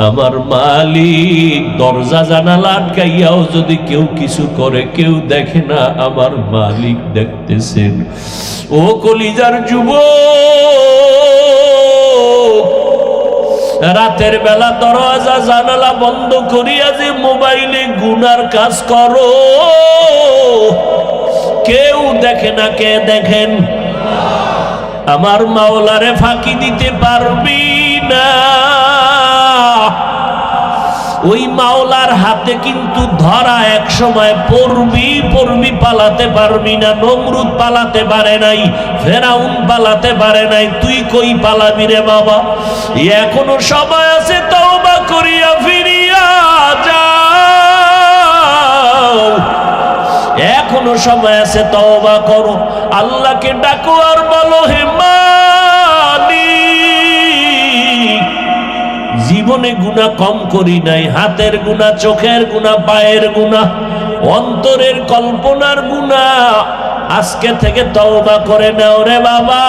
আমার মালিক দরজা জানালা আটকাইয়াও যদি কেউ কিছু করে কেউ দেখে না, আমার মালিক দেখতেছেন। ও কলিজার যুবক, রাতের বেলা দরজা জানালা বন্ধ করিয়া যে মোবাইলে গুনার কাজ করো, কেউ দেখে না, কে দেখেন? আমার মাওলারে ফাঁকি দিতে পারবি না। ওই মাওলার হাতে কিন্তু ধরা এক সময় পড়বি, পালাতে পারবি না। নমরুদ পালাতে পারে নাই, ফেরাউন পালাতে পারে নাই, তুই কই পালাবি রে বাবা? এখনো সময় আছে, তওবা করিয়া ফিরিয়া যাও। এখনো সময় আছে, তওবা করো, আল্লাহকে ডাকো আর বলো, হে মালিক, জীবনে গুনাহ কম করি নাই, হাতের গুনাহ, চোখের গুনাহ, পায়ের গুনাহ, অন্তরের কল্পনার গুনাহ, আজকে থেকে তওবা করে নাও রে বাবা।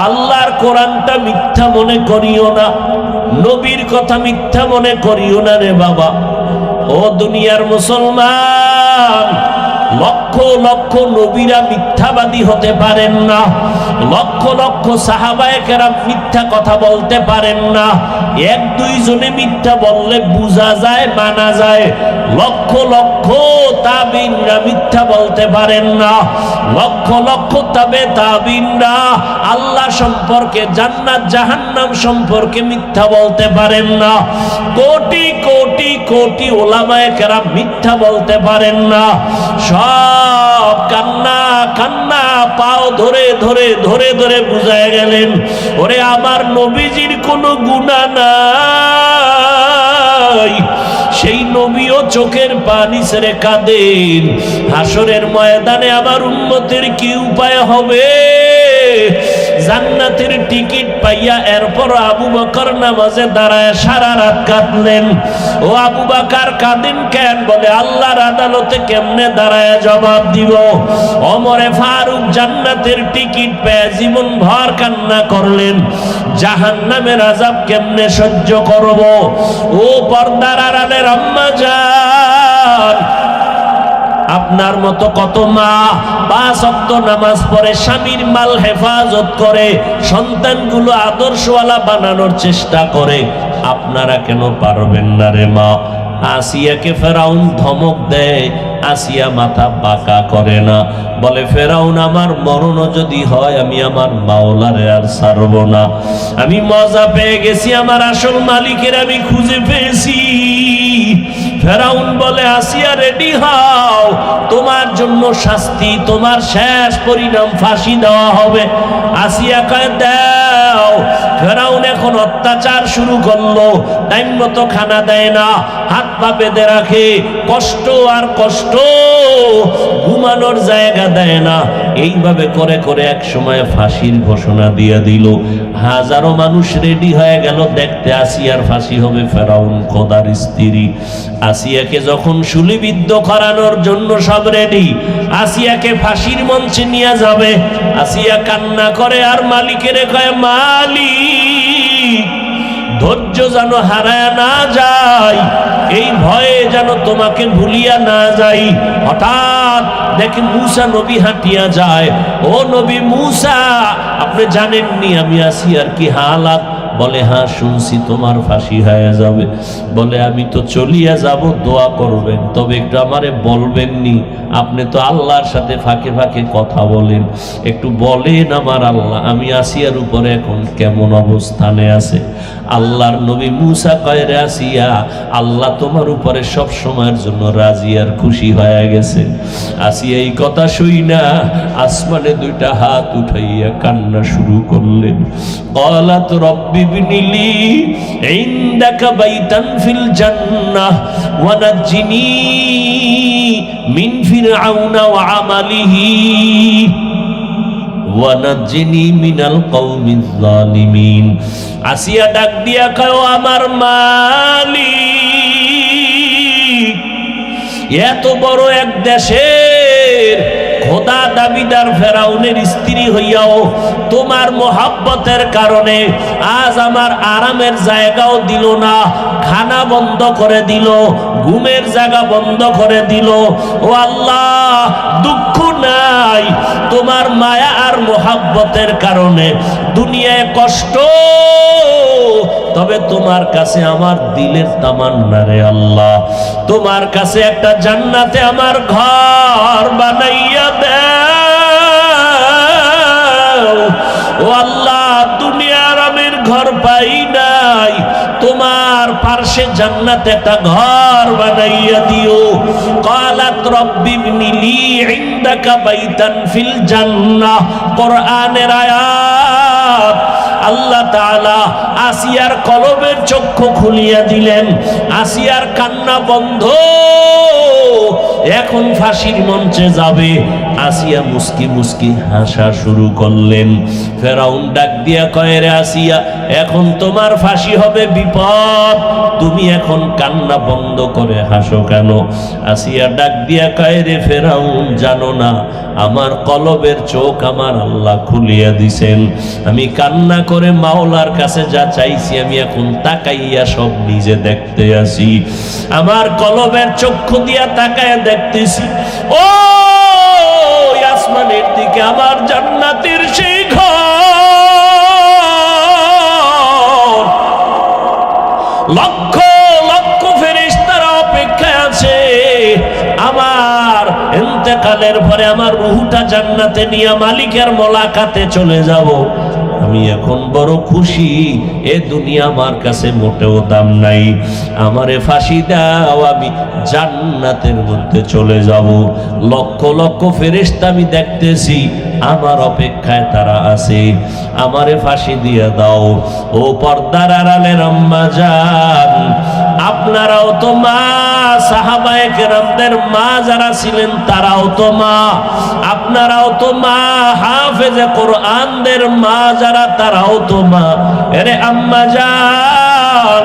আল্লাহর কোরআনটা মিথ্যা মনে করিও না, নবীর কথা মিথ্যা মনে করিও না রে বাবা। ও দুনিয়ার মুসলমান, লক্ষ লক্ষ নবীরা মিথ্যাবাদী হতে পারেন না, লক্ষ লক্ষ সাহাবায়ে কেরাম মিথ্যা কথা বলতে পারেন না। এক দুইজনে মিথ্যা বললে বোঝা যায়, মানা যায়। লক্ষ লক্ষ তাবিনরা মিথ্যা বলতে পারেন না, লক্ষ লক্ষ তাবিনরা আল্লাহ সম্পর্কে, জান্নাত জাহান্নাম সম্পর্কে মিথ্যা বলতে পারেন না। কোটি কোটি কোটি ওলামায়ে কেরাম মিথ্যা বলতে পারেন না। সব কান্না কান্না পাও ধরে ধরে ধরে ধরে বুঝায় গেলেন, ওরে আমার নবীজির কোনো গুনাহ নাই। সেই নবীও চোখের পানি ছেড়ে কাঁদেন, হাসরের ময়দানে আমার উম্মতের কি উপায় হবে? জান্নাতের টিকিট পাইয়া এরপর আবু বকর নামাজে দাঁড়ায় সারা রাত কাঁদলেন। ও আবু বকর কাঁদেন কেন? বলে আল্লাহর আদালতে কেমনে দাঁড়ায় জবাব দিব। ওমরে ফারুক জান্নাতের টিকিট পেয়ে জীবন ভর কান্না করলেন, জাহান্নামের আযাব কেমনে সহ্য করব। ও পর্দার আড়ালের আম্মা জান, আপনার মতো কত মা 5 ওয়াক্ত নামাজ পড়ে, স্বামীর মাল হেফাজত করে, সন্তানগুলো আদর্শওয়ালা বানানোর চেষ্টা করে, আপনারা কেন পারবেন না রে মা? আসিয়াকে ফেরাউন ধমক দেয়, আসিয়া মাথা বাঁকা করে না, বলে ফেরাউন আমার মরণ যদি হয় আমি আমার মাওলারে আর ছাড়ব না। আমি মজা পেয়ে গেছি, আমার আসল মালিকের আমি খুঁজে পেয়েছি। ফেরাউন বলে আসিয়া রেডি হও, তোমার জন্য শাস্তি, তোমার শেষ পরিণাম ফাঁসি দেওয়া হবে। আসিয়া কয় দাও। ফেরাউন এখন অত্যাচার শুরু করলো, টাইম মতো খানা দেয় না, হাত পা বেঁধে রাখে, কষ্ট আর কষ্ট, ঘুমানোর জায়গা দেয় না। এইভাবে করে করে এক সময় ফাঁসির ঘোষণা দিয়ে দিল। হাজারো মানুষ রেডি হয়ে গেল দেখতে আসিয়ার ফাঁসি হবে। ফেরাউন খোদার স্ত্রী আসিয়াকে যখন শুলিবিদ্ধ করানোর জন্য সব রেডি, আসিয়াকে ফাঁসির মঞ্চে নিয়ে যাবে। আসিয়া কান্না করে আর মালিকের কয়, মালিক ধৈর্য যেন হারায় না যায়, এই ভয়ে যেন তোমাকে ভুলিয়া না যাই। হঠাৎ দেখে মূসা নবী হাঁটিয়া যায়। ও নবী মূসা, আপনি জানেননি আমি আসিয়ার কি হালাত? বলে হ্যাঁ শুনছি, তোমার ফাঁসি হয়ে যাবে। বলে আমি তো চলিয়া যাব, দোয়া করবেন, তবে একটু আমারে বলবেননি? আপনি তো আল্লাহর সাথে ফাঁকে ফাঁকে কথা বলেন, একটু বলেন আমার আল্লাহ আমি আসিয়ার উপরে এখন কেমন অবস্থানে আছে। আল্লাহর নবী মূসা কয়, রে আসিয়া, আল্লাহ তোমার উপরে সব সময়ের জন্য রাজি আর খুশি হয়ে গেছে। আসিয়া এই কথা শুই না আসমানে 2টা হাত উঠাইয়া কান্না শুরু করলেন। ক্বালাত রব্বি ইবনিলি ইনদাকা বাইতান ফিল জান্নাহ ওয়া নাজ্জিনি মিন ফিরআউনা ওয়া আমালিহি ওয়া নাজ্জিনি মিনাল কওমিজ জালিমিন। আসিয়া ডাক দিয়া কয়, আমার মালিক, এত বড় এক দেশের খোদা দাবিদার ফেরাউনের স্ত্রী হইয়াও তোমার মোহাব্বতের কারণে আজ আমার আরামের জায়গাও দিল না, খানা বন্ধ করে দিল, ঘুমের জায়গা বন্ধ করে দিল। ও আল্লাহ, দুঃখ নাই, তোমার মায়া আর মোহাব্বতের কারণে দুনিয়ায় কষ্ট, তবে তোমার কাছে আমার দিলের তামান্না রে আল্লাহ, তোমার কাছে একটা জান্নাতে আমার ঘর বানাইয়া দাও। ও আল্লাহ, দুনিয়ার আমের ঘর পাই নাই, তোমার পার্শ্বে জান্নাতে একটা ঘর বানাইয়া দিও। ক্বালাত রব্বি ইবনি লি ইনদাকা বাইতান ফিল জান্নাহ, কোরআনের আয়াত। আল্লাহ তাআলা আসিয়ার কলবের চক্ষু খুলিয়া দিলেন, আসিয়ার কান্না বন্ধ, এখন ফাঁসির মঞ্চে যাবে। আসিয়া মুস্কি মুস্কি হাসা শুরু করলেন। ফেরাউন ডাক দিয়া কয়, রে আসিয়া, এখন তোমার ফাঁসি হবে, বিপদ, তুমি এখন কান্না বন্ধ করে হাসো কেন? আসিয়া ডাক দিয়া কয়, রে ফেরাউন, জানো না আমার কলবের চোখ আমার আল্লাহ খুলিয়া দিছেন, আমি কান্না করে মাওলার কাছে যা চাইছি আমি এখন তাকাইয়া সব নিজে দেখতে আসি, আমার কলবের চক্ষু দিয়া তাকাইয়া দেখতেছি ও আসমানের দিকে আমার জান্নাতের সেই ঘর, লক্ষ লক্ষ ফেরেশতারা অপেক্ষায় আছে আমার ইন্তেকালের পরে আমার রূহটা জান্নাতে নিয়ে মালিকের মোলাকাতে চলে যাব। আমি এখন বড় খুশি, এ দুনিয়া আমার কাছে মোটেও দাম নাই, আমারে ফাঁসি দাও, আমি জান্নাতের মধ্যে চলে যাব। লক্ষ লক্ষ ফেরেশতা আমি দেখতেছি আমার অপেক্ষায় তারা আছে, আমারে ফাঁসি দিয়ে দাও। ও পর্দার আড়ালের আম্মা জান, আপনারাও তো মা, সাহাবায়ে কেরামদের মা যারা ছিলেন তারাও তো মা, আপনারাও তো মা, হাফেজে কোরআনদের মা যারা তারাও তো মা। আরে আম্মা জান,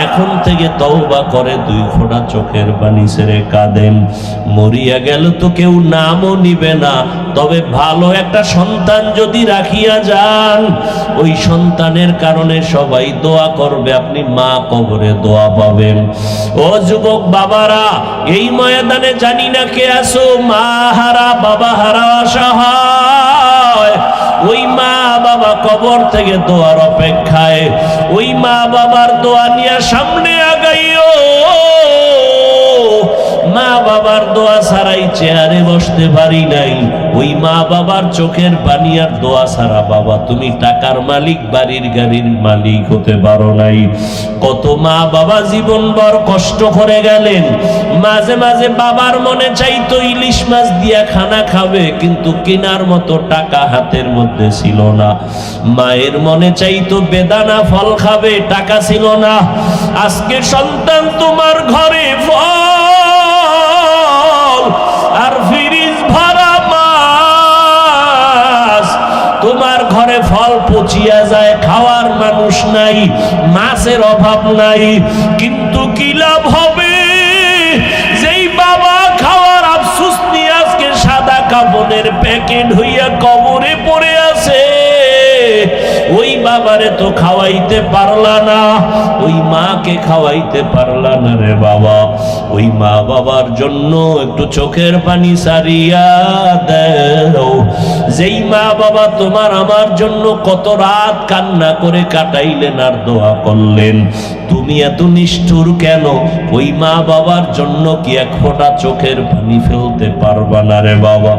এখন থেকে তওবা করে দুই ফোঁটা চোখের পানি ছেড়ে কাঁদেন। মরিয়া গেল তো কেউ নামও নিবে না, তবে ভালো একটা সন্তান যদি রাখিয়া যান, ওই সন্তানের কারণে সবাই দোয়া করবে, আপনি মা কবরে দোয়া পাবেন। ও যুবক বাবারা, এই ময়দানে জানি না কে আসো, মা হারা বাবা হারা অসহায়, ওই মা বাবা কবর থেকে দোয়ার অপেক্ষায়, ওই মা বাবার দোয়া নিয়ে সামনে আগাইও। মা বাবার দোয়া ছাড়াই চেয়ারে বসতে পারি নাই, ওই মা বাবার চোখের পানি আর দোয়া ছাড়া বাবা তুমি টাকার মালিক, বাড়ির গাড়ির মালিক হতে পারো নাই। কত মা বাবা জীবনভর কষ্ট করে গেলেন, মাঝে মাঝে বাবার মনে চাইতো ইলিশ মাছ দিয়া খানা খাবে, কিন্তু কেনার মতো টাকা হাতের মধ্যে ছিল না। মায়ের মনে চাইতো বেদানা ফল খাবে, টাকা ছিল না। আজকে সন্তান তোমার ঘরে ফল আর ফ্রিজ ভরা মাছ, তোমার ঘরে ফল পচিয়া যায়, খাওয়ার মানুষ নাই, মাছের অভাব নাই, কিন্তু কি লাভ হবে? যেই বাবা খাওয়ার আফসোস নিয়ে আজকে সাদা কাপড়ের প্যাকেট হইয়া কবরে পড়ে আছে, ওই বাবারে তো খাওয়াইতে পারলা না, ওই মাকে খাওয়াইতে পারলা না রে বাবা। ওই মা বাবার জন্য একটু চোখের পানি সারিয়া দাও। যেই মা বাবা তোমার আমার জন্য কত রাত কান্না করে কাটাইলেন আর দোয়া করলেন, তুমি এত নিষ্ঠুর কেন? ওই মা বাবার জন্য কি এক ফোঁটা চোখের পানি ফেলতে পারবা না রে বাবা?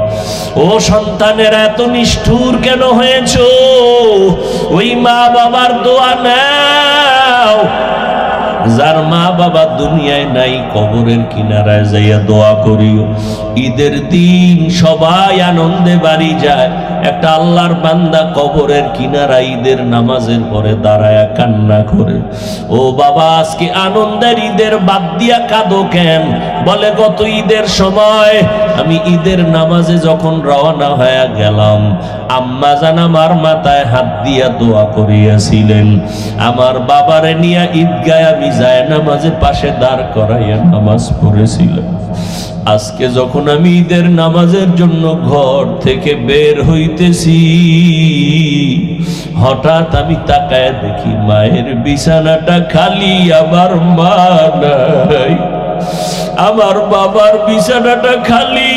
ও সন্তানেরা, এত নিষ্ঠুর কেন হয়েছো? ওই মা বাবার দোয়া নাও। যার মা বাবা দুনিয়ায় নাই, কবরের কিনারায় যাইয়া দোয়া করিও। ঈদের দিন সবাই আনন্দে বাড়ি যায়, একটা আল্লাহর বান্দা কবরের কিনারায় ঈদের নামাজের পরে দাঁড়ায়া কান্না করে, ও বাবা আজকে আনন্দের ঈদের বাদ দিয়া কাঁদো কেন? বলে গত ঈদের সময় আমি ঈদের নামাজে যখন রওনা হয়ে গেলাম, আম্মা জান আমার মাথায় হাত দিয়া দোয়া করিয়াছিলেন, আমার বাবারে নিয়ে ঈদগায় আমি যায় নামাজের পাশে দাঁড় করাইয়া নামাজ পড়েছিলাম। আজকে যখন আমি ঈদের নামাজের জন্য ঘর থেকে বের হইতেছি, হঠাৎ আমি তাকায় দেখি মায়ের বিছানাটা খালি, আমার মা নাই। আমার বাবার বিছানাটা খালি,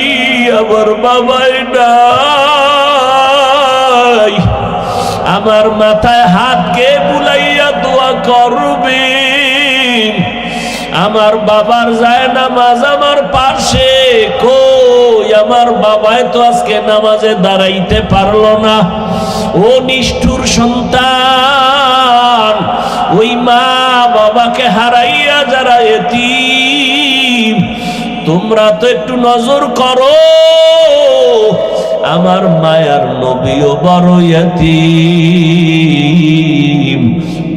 আমার বাবাই নাই। আমার মাথায় হাতকে বুলাইয়া দোয়া করবে। আমার বাবার যায় নামাজ আমার পাশে, কই আমার বাবাই তো আজকে নামাজে দাঁড়াইতে পারলো না। ও নিষ্ঠুর সন্তান, ওই মা বাবাকে হারাইয়া যারা এতিম, তোমরা তো একটু নজর করো। আমার মায়ার নবীও বড় এতিম।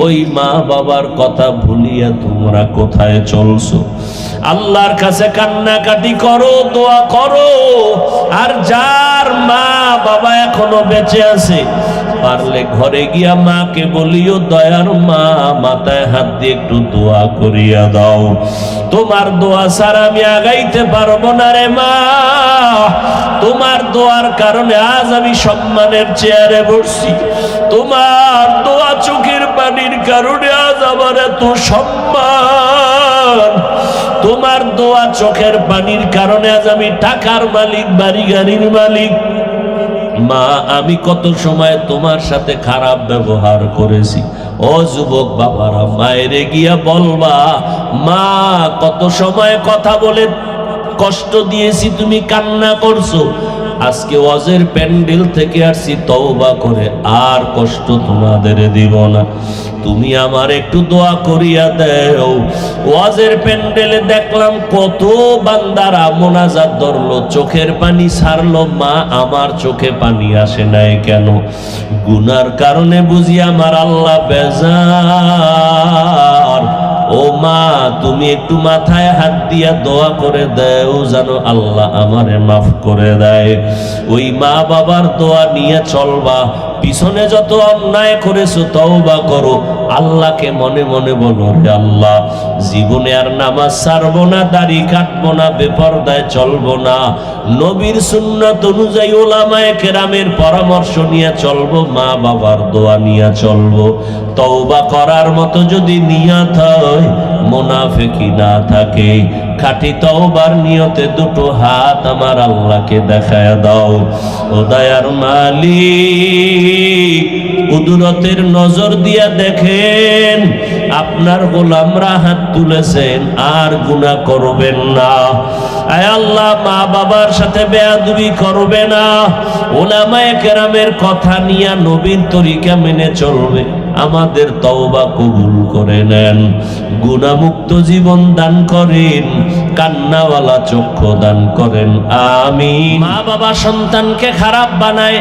ওই মা বাবার কথা ভুলিয়া তোমরা কোথায় চলছো? আল্লাহর কাছে কান্নাকাটি করো, দোয়া করো। আর যার মা বাবা এখনো বেঁচে আছে, পারলে ঘরে গিয়া মাকে বলিও, দয়ার মা, মাথায় হাত দিয়ে একটু দোয়া করিয়া দাও। তোমার দোয়া ছাড়া আমি আগাইতে পারবো না রে মা। তোমার দোয়ার কারণে আজ আমি সম্মানের চেয়ারে বসছি। তোমার দোয়া চোখের পানির কারণে আজ আমার এত সম্মান। তোমার দোয়া চোখের পানির কারণে আজ আমি টাকার মালিক, বাড়ি গাড়ির মালিক। মা, আমি কত সময় তোমার সাথে খারাপ ব্যবহার করেছি। ও যুবক বাবারা, মায়েরে গিয়া বলবা, মা কত সময় কথা বলে কষ্ট দিয়েছি, তুমি কান্না করছো। আজকে ওয়াজের প্যান্ডেল থেকে আসছি তওবা করে, আর কষ্ট তোমাদের দিব না। তুমি আমার একটু দোয়া করিয়া দেও। ওয়াজের প্যান্ডেলে দেখলাম কত বান্দারা মোনাজাত ধরলো, চোখের পানি ছাড়লো। মা, আমার চোখে পানি আসে নাই কেন? গুনার কারণে বুঝি আমার আল্লাহ বেজার। ও মা, তুমি একটু মাথায় হাত দিয়া দোয়া করে দেও, যেন আল্লাহ আমারে মাফ করে দেয়। ওই মা বাবার দোয়া নিয়ে চলবা। পিছনে যত অন্যায় করেছো তওবা করো। আল্লাহকে মনে মনে বলো, হে আল্লাহ, জীবনে আর নামাজ ছাড়বো না, দাড়ি কাটবো না, বেপরদায় চলবো না। নবীর সুন্নাত অনুযায়ী উলামায়ে কেরামের পরামর্শ নিয়ে চলবো, মা বাবার দোয়া নিয়ে চলবো। তওবা করার মতো যদি নিয়ত হয়, মুনাফিকি না থাকে, খাঁটি তওবার নিয়তে দুটো হাত আমার আল্লাহকে দেখায় দাও। ও দয়ার মালিক, কুদরতের নজর দিয়া দেখেন, আপনার গোলামরা হাত তুলেছেন, আর গুনাহ করবেন না। আয় আল্লাহ, মা বাবার সাথে বেয়াদবি করবে না। উলামায়ে কেরামের কথা নিয়ে নবীর তরিকা মেনে চলবে। আমাদের তওবা কবুল করে নেন, গুনাহমুক্ত জীবন দান করেন, কান্নাওয়ালা চক্ষু দান করেন, আমিন। মা বাবা সন্তানকে খারাপ বানায়,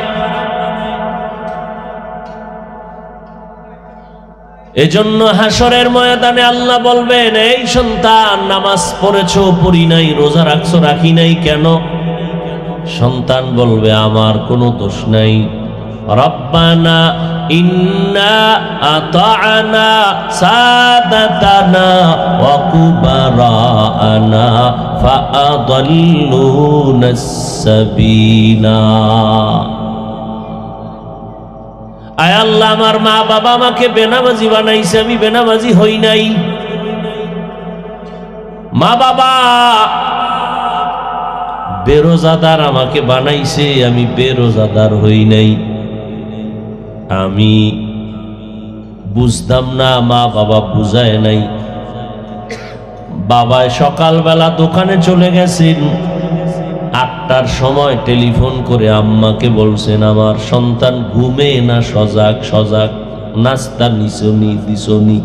এজন্য হাসরের ময়দানে আল্লাহ বলবেন, এই সন্তান, নামাজ পড়েছো, পড়ি নাই, রোজা রাখছো, রাখি নাই কেন? সন্তান বলবে, আমার কোনো দোষ নাই। রব্বানা ইন্না আতা'না সাদাতানা ওয়া কুবারানা ফাআদাল্লুনাস সাবিলা। আয় আল্লাহ, আমার মা বাবা আমাকে বেনামাজি বানাইছে, আমি বেনামাজি হই নাই। মা বাবা বেরোজাদার আমাকে বানাইছে, আমি বেরোজাদার হই নাই। আমি বুঝতাম না, মা বাবা বুঝায় নাই। বাবায় সকালবেলা দোকানে চলে গেছেন, 8টার সময় টেলিফোন করে আম্মাকে বলছেন, আমার সন্তান ঘুমে না সজাগ সজাগ, নাস্তা নিছনি দিছনি।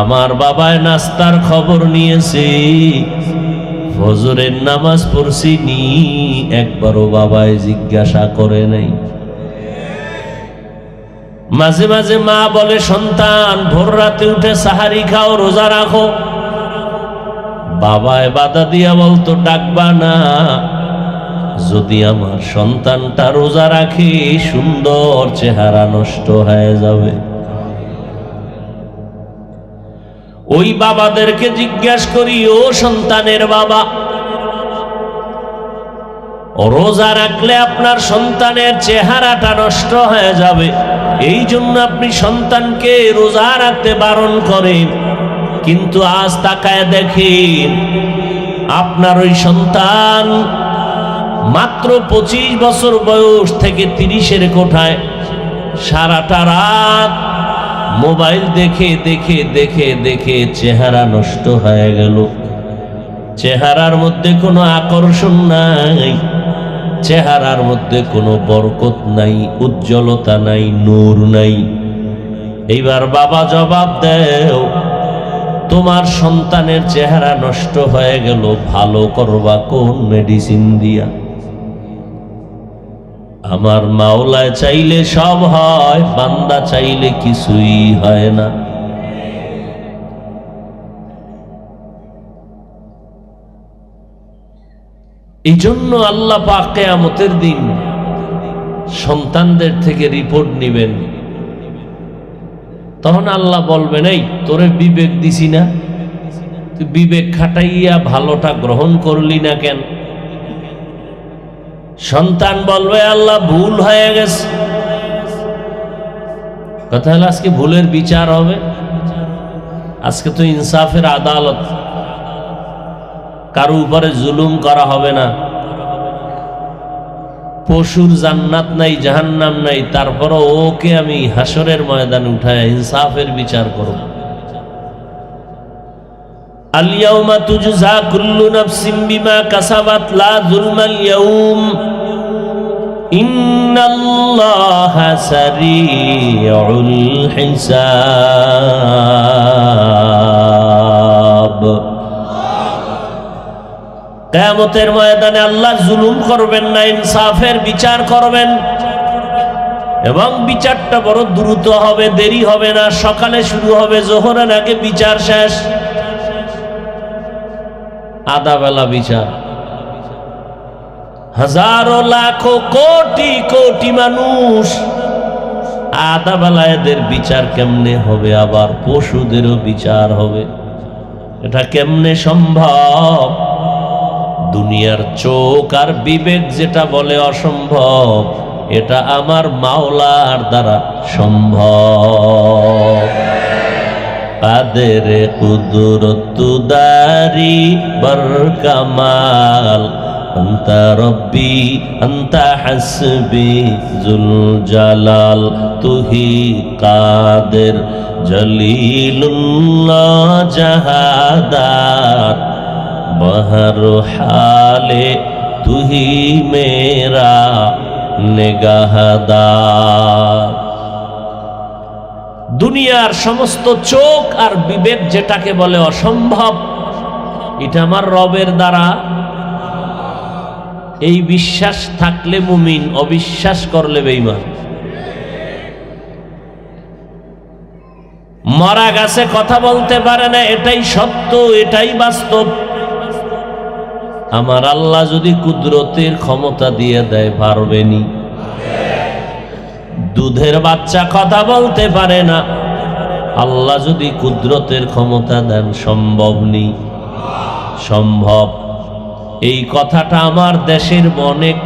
আমার বাবায় নাস্তার খবর নিয়েছে, ফজরের নামাজ পড়ছিনি, একবারও বাবায় জিজ্ঞাসা করে নাই। মাঝে মাঝে মা বলে, সন্তান ভোর রাতে উঠে সাহারি খাও, রোজা রাখো। বাবায় বাধা দিয়া বলতো, ডাকবা না, যদি আমার সন্তানটা রোজা রাখে সুন্দর চেহারা নষ্ট হয়ে যাবে। ওই বাবাদেরকে জিজ্ঞাসা করি, ও সন্তানের বাবা, রোজা রাখলে আপনার সন্তানের চেহারাটা নষ্ট হয়ে যাবে, এই জন্য আপনি সন্তানকে রোজা রাখতে বারণ করেন। কিন্তু আজ তাকায় দেখেন, আপনার ওই সন্তান মাত্র 25 বছর বয়স থেকে 30-এর কোঠায় সারাটা রাত মোবাইল দেখে দেখে দেখে দেখে চেহারা নষ্ট হয়ে গেল। চেহারার মধ্যে কোনো আকর্ষণ নাই, চেহারার মধ্যে কোনো বরকত নাই, উজ্জ্বলতা নাই, নূর নাই। এইবার বাবা জবাব দেও, তোমার সন্তানের চেহারা নষ্ট হয়ে গেল, ভালো করবা কোন মেডিসিন দিয়া? আমার মাওলায় চাইলে সব হয়, বান্দা চাইলে কিছুই হয় না। এই জন্য আল্লাহ পাক কিয়ামতের দিন সন্তানদের থেকে রিপোর্ট নিবেন। তখন আল্লাহ বলবেন, এই তোরে বিবেক দিছি না, তুই বিবেক খাটাইয়া ভালোটা গ্রহণ করলি না কেন? সন্তান বলবে, আল্লাহ ভুল হয়ে গেছে। কথা হলো আজকে ভুলের বিচার হবে। আজকে তো ইনসাফের আদালত, কারো উপরে জুলুম করা হবে না। পশুর জান্নাত নাই, জাহান্নাম নাই, তারপরও ওকে আমি হাসরের ময়দানে উঠায় ইনসাফের বিচার করব। আল ইয়াউমা তুজজা কুল্লু নাফসিন বিমা কাসাবাত লা যুলমাল ইয়াউম ইন্নাল্লাহা সারিউল হিসাব। কিয়ামতের ময়দানে আল্লাহ জুলুম করবেন না, ইনসাফের বিচার করবেন। এবং বিচারটা বড় দ্রুত হবে, দেরি হবে না। সকালে শুরু হবে, জোহরের আগে বিচার শেষ। আধা বেলা বিচার। হাজারো লাখো কোটি কোটি মানুষ, আধা বেলা এদের বিচার কেমনে হবে? আবার পশুদেরও বিচার হবে। এটা কেমনে সম্ভব? দুনিয়ার চোখ আর বিবেক যেটা বলে অসম্ভব, এটা আমার মাওলার দ্বারা সম্ভব। কাদের কুদরত দারি বরকামাল আনতা রব্বি আনতা হাসবি জুল জালাল। তুহি কাদের জলিলুল্লাহ জাহাদার বহর হালে তুহি মেরা নিগাহদার। দুনিয়ার সমস্ত চোখ আর বিবেক যেটাকে বলে অসম্ভব, এটা আমার রবের দ্বারা। এই বিশ্বাস থাকলে মুমিন, অবিশ্বাস করলে বেঈমান। মরা গাছে কথা বলতে পারে না, এটাই সত্য, এটাই বাস্তব। আমার আল্লাহ যদি কুদরতের ক্ষমতা দিয়ে দেয়, পারবেনি। দুধের বাচ্চা কথা বলতে পারে না, আল্লাহ যদি কুদরতের ক্ষমতা দেন, সম্ভব নেই? সম্ভব। এই কথাটা আমার দেশের অনেক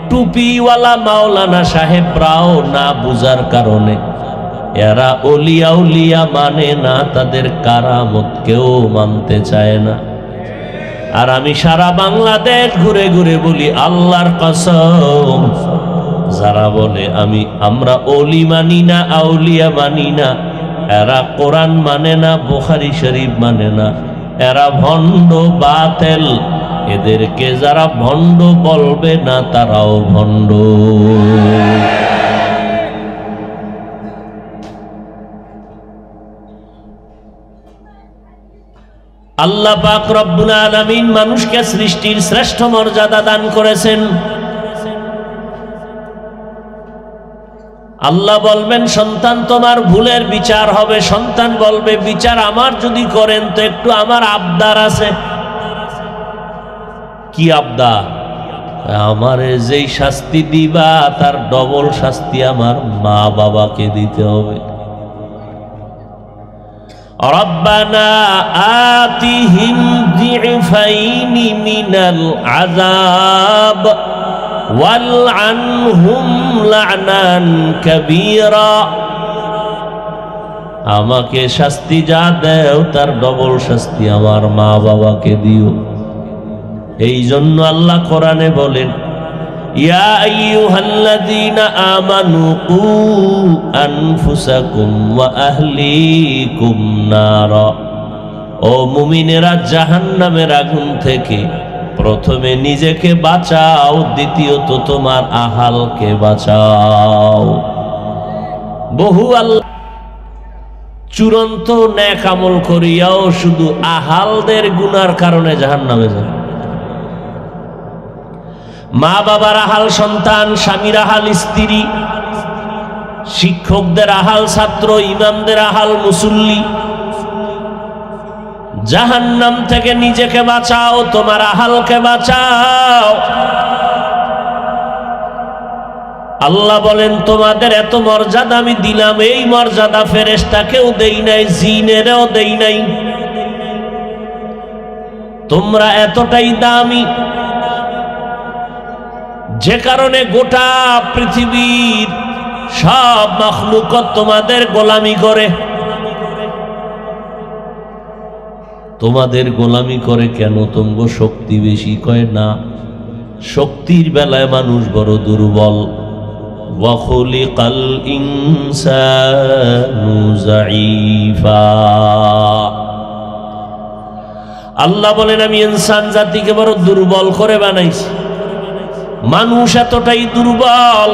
টুপিওয়ালা মাওলানা সাহেবরাও না বুঝার কারণে এরা অলিয়া উলিয়া মানে না, তাদের কারামত কেউ মানতে চায় না। আর আমি সারা বাংলাদেশ ঘুরে ঘুরে বলি, আল্লাহর কসম, যারা বলে আমরা অলি মানি না, আউলিয়া মানি না, এরা কোরআন মানে না, বুখারী শরীফ মানে না, এরা ভণ্ড বাতেল। এদেরকে যারা ভণ্ড বলবে না, তারাও ভণ্ড। আল্লাহ পাক রব্বুল আলামিন মানুষকে সৃষ্টির শ্রেষ্ঠ মর্যাদা দান করেছেন। আল্লাহ বলবেন, সন্তান তোমার ভুলের বিচার হবে। সন্তান বলবে, বিচার আমার যদি করেন তো একটু আমার আবদার আছে। কি আবদার? আমারে যেই শাস্তি দিবা তার ডবল শাস্তি আমার মা বাবাকে দিতে হবে। রব্বানা আতিহিম যিফাইনি মিনাল আযাব ওয়ালআনহুম লা'নান কাবীরা, আমাকে শাস্তি যা দেও তার ডবল শাস্তি আমার মা বাবাকে দিও। এই জন্য আল্লাহ কোরআনে বলেন, ইয়া আইয়ুহাল্লাযীনা আমানু কু আনফুসাকুম ওয়া আহলিকুম নারা, ও মুমিনেরা জাহান্নামের আগুন থেকে প্রথমে নিজেকে বাঁচাও, দ্বিতীয়ত তোমার আহালকে বাঁচাও। বহু আল্লাহ চূড়ান্ত নেক আমল করিয়াও শুধু আহালদের গুনার কারণে জাহান্নামে যায়। মা বাবার আহাল সন্তান, স্বামীর আহাল স্ত্রী, শিক্ষকদের আহাল ছাত্র, ইমামদের আহাল মুসল্লি। জাহান্নাম থেকে নিজেকে বাঁচাও, তোমার আহালকে বাঁচাও। আল্লাহ বলেন, তোমাদের এত মর্যাদা আমি দিলাম, এই মর্যাদা ফেরেশতাকেও দেই নাই, জিনেরও দেই নাই। তোমরা এতটাই দামি যে কারণে গোটা পৃথিবীর সব মাখলুকত তোমাদের গোলামি করে। তোমাদের গোলামি করে কেন? তোমগো শক্তি বেশি? কয় না, শক্তির বেলায় মানুষ বড় দুর্বল। ওয়া খুলিকাল ইনসানু যায়ীফা, আল্লাহ বলেন আমি ইনসান জাতিকে বড় দুর্বল করে বানাইছি। মানুষ এতটাই দুর্বল,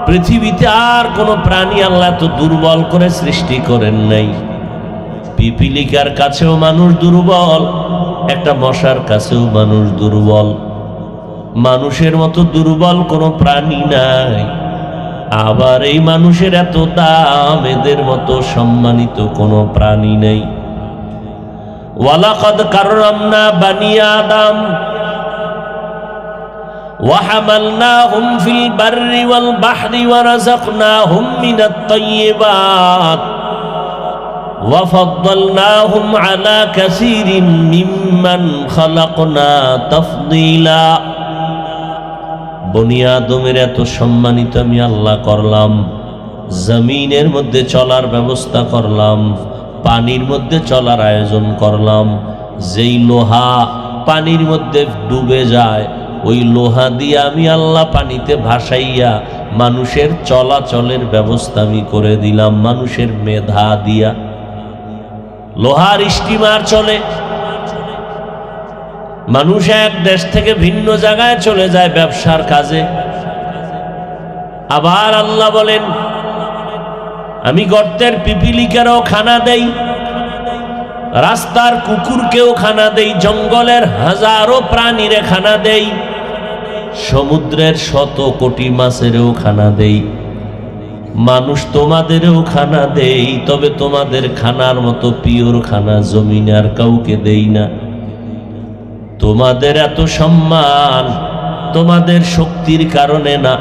পৃথিবীতে আর কোন প্রাণী আল্লাহ এত দুর্বল করে সৃষ্টি করেন নাই। পিপিলিকার কাছেও মানুষ দুর্বল, একটা মশার কাছেও মানুষ দুর্বল। মানুষের মতো দুর্বল কোনো প্রাণী নাই। আবার এই মানুষের এত দাম, এদের মতো সম্মানিত কোনো প্রাণী নেই। ওয়ালাকাদ কাররামনা বানি আদম وحملناهم في البر والبحر ورزقناهم من الطيبات وفضلناهم على كثير ممن خلقنا تفضيلا। বনি আদমের এত সম্মানিত আমি আল্লাহ করলাম, জমিনের মধ্যে চলার ব্যবস্থা করলাম, পানির মধ্যে চলার আয়োজন করলাম। যেই লোহা পানির মধ্যে ডুবে যায়, ওই লোহা দিয়ে আমি আল্লাহ পানিতে ভাসাইয়া মানুষের চলাচলের ব্যবস্থা আমি করে দিলাম। মানুষের মেধা দিয়া লোহার স্টিমার চলে, মানুষ এক দেশ থেকে ভিন্ন জায়গায় চলে যায় ব্যবসার কাজে। আবার আল্লাহ বলেন, আমি গর্তের পিপিলিকারও খানা দেই, রাস্তার কুকুরকেও খানা দেই, জঙ্গলের হাজারো প্রাণীরে খানা দেই, সমুদ্রের শত কোটি মাছেরও খানা দেই। মানুষ তোমাদেরও খানা দেই, তবে তোমাদের খানার মতো পিওর খানা জমিনে আর কাউকে দেই না। তোমাদের এত সম্মান তোমাদের শক্তির কারণে না,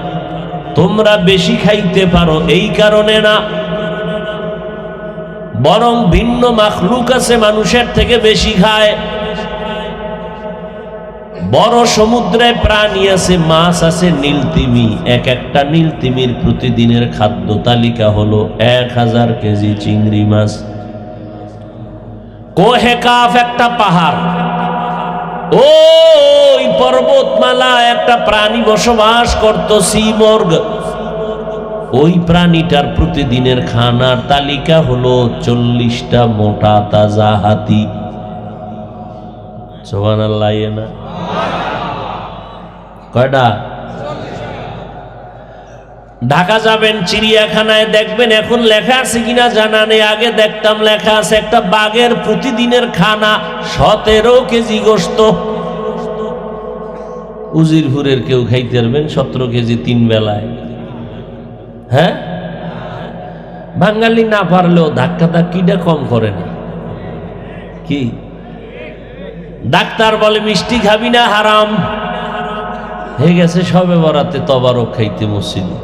তোমরা বেশি খাইতে পারো এই কারণে না, বরং ভিন্ন মাখলুক আছে মানুষের থেকে বেশি খায়। বড় সমুদ্রে প্রাণী আছে, মাছ আছে, নীলতিমি। এক একটা নীলতিমির প্রতিদিনের খাদ্য তালিকা হলো 1000 কেজি চিংড়ি মাছ। কোহে কাফ একটা পাহাড়, ওই পর্বতমালা একটা প্রাণী বসবাস করত, সিমর্গ। ওই প্রাণীটার প্রতিদিনের খানার তালিকা হলো 40টা মোটা তাজা হাতি। সুবহানাল্লাহ। না কয়টা? ঢাকা যাবেন, চিড়িয়াখানায় দেখবেন, এখন লেখা আছে কিনা জানা নেই, আগে দেখতাম লেখা আছে একটা বাঘের প্রতিদিনের খানা 17 কেজি গোশত। উজিরপুরের কেউ খাইতে পারবেন 17 কেজি 3 বেলায়? হ্যাঁ, বাঙালি না পারলেও ধাক্কা ধাক্কিটা কম করে না কি? ডাক্তার বলে মিষ্টি খাবি না, হারাম হয়ে গেছে। সবে বরাতে তবারক খাইতে মসজিদে,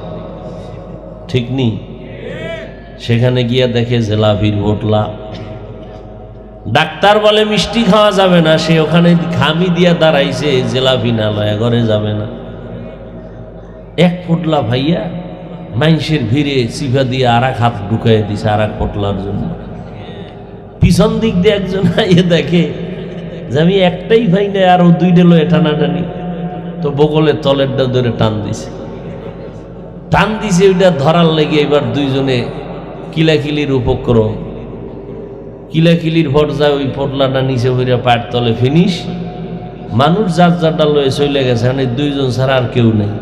ঠিক নি? সেখানে গিয়া দেখে জেলাভির হোটলা। ডাক্তার বলে মিষ্টি খাওয়া যাবে না, সে ওখানে খামি দিয়া দাঁড়াইছে, জেলাভি না লয়া ঘরে যাবে না। এক পোটলা ভাইয়া মানুষের ভিড়ে চিপা দিয়ে আর এক হাত ঢুকাই দিছে আর এক পোটলার জন্য। পিছন দিক দিয়ে একজন আইয়ে দেখে যে আমি একটাই ভাই নাই, আরো দুইটা লয়ে টানাটানি, তো বগলের তলেরটা ধরে টান দিছে। ওইটা ধরার লেগে এবার দুইজনে কিলাকিলির উপক্রম। কিলাকিলির পর্যায়ে ওই পোটলাটা নিচে হইয়া পায়ের তলে ফিনিশ। মানুষ যার যারটা লয়ে চলে গেছে, মানে দুইজন ছাড়া আর কেউ নেই।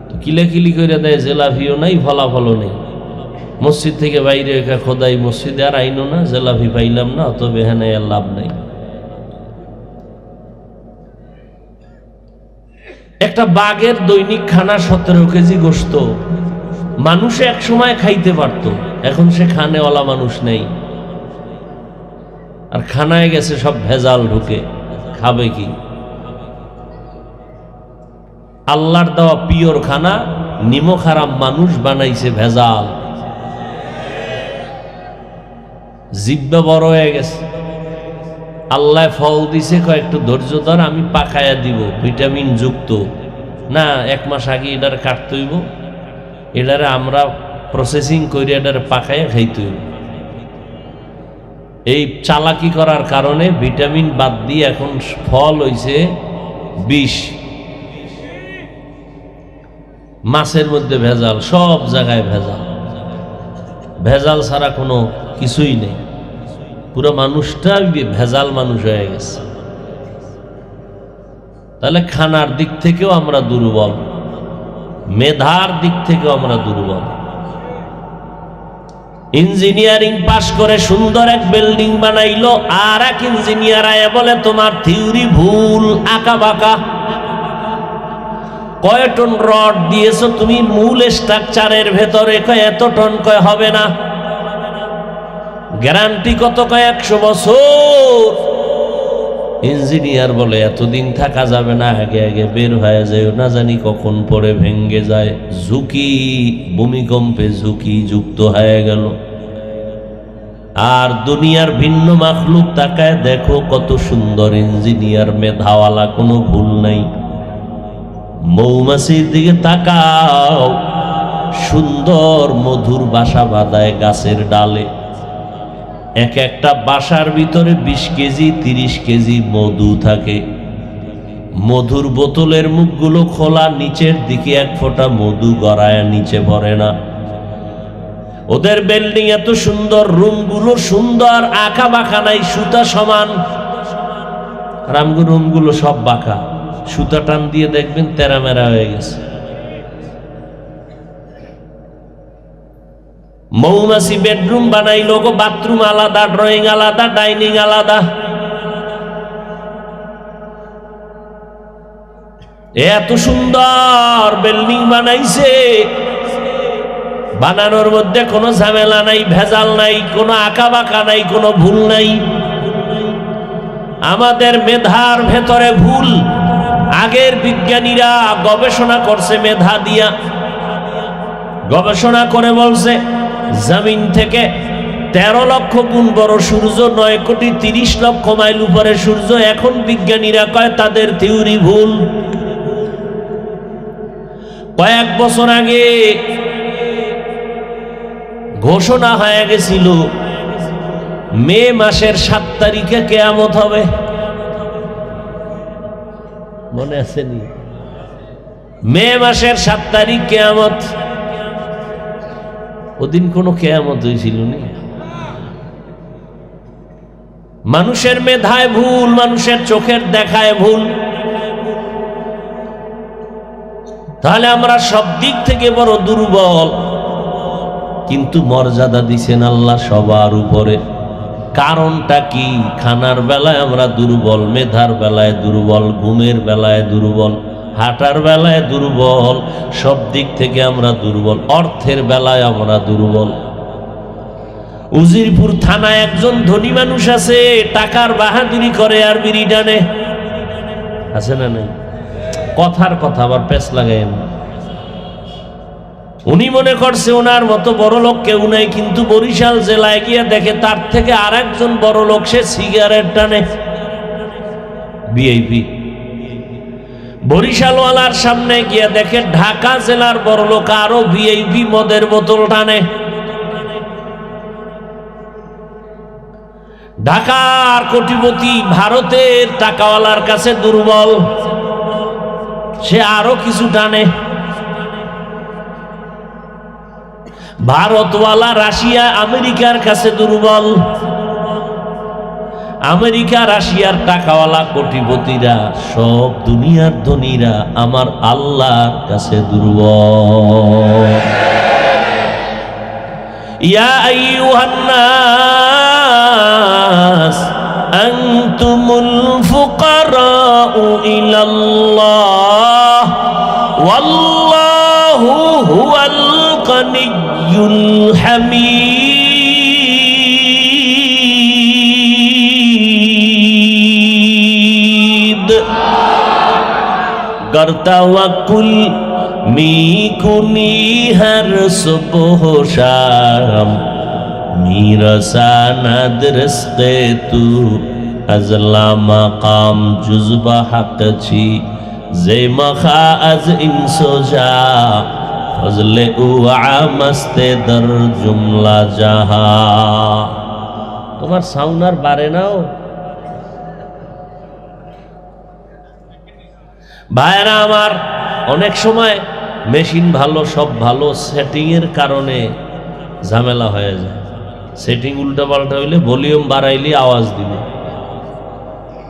তো কিলাকিলি করে দেয়, জেলাফিও নাই, ফলাফলও নেই। মসজিদ থেকে বাইরে একা খোদাই, মসজিদে আর আইনো না, জেলাফি পাইলাম না, অত বেহানে আর লাভ নাই। একটা বাঘের দৈনিক খানা 17 কেজি গোশত মানুষে এক সময় খাইতে পারত, এখন সে খানেওয়ালা মানুষ নেই। আর খানায় গেছে সব ভেজাল ঢুকে, খাবে কি? আল্লাহর দেওয়া পিওর খানা নিমক হারাম মানুষ বানাইছে ভেজাল। জিব্বা বড় হয়ে গেছে। আল্লাহ ফল দিছে, কয়েকটু ধৈর্য ধর, আমি পাকায়া দিব, ভিটামিন যুক্ত না। 1 মাস আগে এটার কাটতে হইব, এটারে আমরা প্রসেসিং করে এটারে পাকায়া খাইতে হইব। এই চালাকি করার কারণে ভিটামিন বাদ দিয়ে এখন ফল হইছে বিষ। মাছের মধ্যে ভেজাল, সব জায়গায় ভেজাল। ভেজাল ছাড়া কোনো কিছুই নেই। পুরো মানুষটা ভেজাল মানুষ হয়ে গেছে। তাহলে খানার দিক থেকেও আমরা দুর্বল, মেধার দিক থেকেও আমরা দুর্বল। ইঞ্জিনিয়ারিং পাশ করে সুন্দর এক বিল্ডিং বানাইলো, আর এক ইঞ্জিনিয়ার আয়া বলে তোমার থিওরি ভুল, আঁকা বাঁকা। কয় টন রড দিয়েছো তুমি মূল স্ট্রাকচারের ভেতরে? কয় এত টন। কয় হবে না। গ্যারান্টি কত? কয় 100 বছর। ইঞ্জিনিয়ার বলে এতদিন থাকা যাবে না, আগে আগে বের হয়ে যায়, না জানি কখন পরে ভেঙ্গে যায়। ঝুঁকি, ভূমিকম্পে ঝুঁকি যুক্ত হয়ে গেল। আর দুনিয়ার ভিন্ন মাখলুক তাকায় দেখো কত সুন্দর ইঞ্জিনিয়ার, মেধাওয়ালা, কোনো ভুল নাই। মৌমাছির দিকে তাকাও, সুন্দর মধুর বাসা বাঁধায় গাছের ডালে। এক একটা বাসার ভিতরে 20 কেজি 30 কেজি মধু থাকে। মধুর বোতলের মুখগুলো খোলা, নিচের দিকে 1 ফোঁটা মধু গড়ায় নিচে পড়ে না। ওদের বিল্ডিং এত সুন্দর, রুমগুলো সুন্দর, আঁকা বাঁকা নাই, সুতা সমান। রুমগুলো সব বাঁকা, সুতা টান দিয়ে দেখবেন তেরামেরা হয়ে গেছে। মৌমাছি বেডরুম বানাইলো গো, বাথরুম আলাদা, ড্রয়িং আলাদা, ডাইনিং আলাদা। এত সুন্দর বিল্ডিং বানাইছে, বানানোর মধ্যে কোনো ঝামেলা নাই, ভেজাল নাই, কোনো আঁকা বাঁকা নাই, কোনো ভুল নাই। আমাদের মেধার ভেতরে ভুল। আগের বিজ্ঞানীরা গবেষণা করছে মেধা দিয়া, গবেষণা করে বলছে জমিন থেকে 13 লক্ষ গুণ বড় সূর্য, 9 কোটি 30 লক্ষ মাইল উপরে সূর্য। এখন বিজ্ঞানীরা কয় তাদের থিওরি ভুল। কয়েক বছর আগে ঘোষণা হয়ে গেছিল মে মাসের 7 তারিখে কিয়ামত হবে। মনে আছে নি? মে মাসের 7 তারিখ কিয়ামত। ওদিন কোনো কিয়ামত হয়েছিল না। মানুষের মেধায় ভুল, মানুষের চোখের দেখায় ভুল। তাহলে আমরা সব দিক থেকে বড় দুর্বল। কিন্তু মর্যাদা দিছেন আল্লাহ সবার উপরে। কারণটা কি? খানার বেলায় আমরা দুর্বল, মেধার বেলায় দুর্বল, ঘুমের বেলায় দুর্বল, হাঁটার বেলায় দুর্বল, সব দিক থেকে আমরা দুর্বল। অর্থের বেলায় আমরা দুর্বল। উজিরপুর থানায় একজন ধনী মানুষ আছে, টাকার বাহাদুরি করে আর বিড়ি টানে। আছে না নাই? কথার কথা আবার পেছ লাগাই না। উনি মনে করছে ওনার মতো বড় লোক কেউ নাই, কিন্তু বরিশাল জেলায় গিয়ে দেখে তার থেকে আর একজন বড় লোক, সে সিগারেট টানে, ভিআইপি। বরিশালওয়ালার সামনে গিয়ে দেখে ঢাকা জেলার বড় লোক আরো ভিআইপি মদের বোতল টানে। ঢাকার কোটিপতি ভারতের টাকাওয়ালার কাছে দুর্বল, সে আরো কিছু টানে। ভারতওয়ালা রাশিয়া আমেরিকার কাছে দুর্বল, আমেরিকা রাশিয়ার টাকাওয়ালা কোটিপতিরা সব দুনিয়ার ধনীরা আমার আল্লাহর কাছে দুর্বল। ইয়া আইয়ুহান নাস আনতুমুল ফুকারাউ ইলাল্লাহ ওয়াল্লাহু হুয়াল গনিয়্যুল হামিদ। गर तवक्कुल मी कुनी हर सुबह शाम मेरा सानद रिज़्क़े तू अज़ला मकाम जुज़्बा हक़ छी जे मखा अज इंसोजा फज़ले उआमस्ते दर जुमला जहा। তোমার সাউন্ড আর বাড়ে নাও ভাইরা আমার। অনেক সময় মেশিন ভালো, সব ভালো, সেটিং এর কারণে ঝামেলা হয়ে যায়। সেটিং উল্টা পাল্টা হইলে ভলিউম বাড়াইলে আওয়াজ দিবে।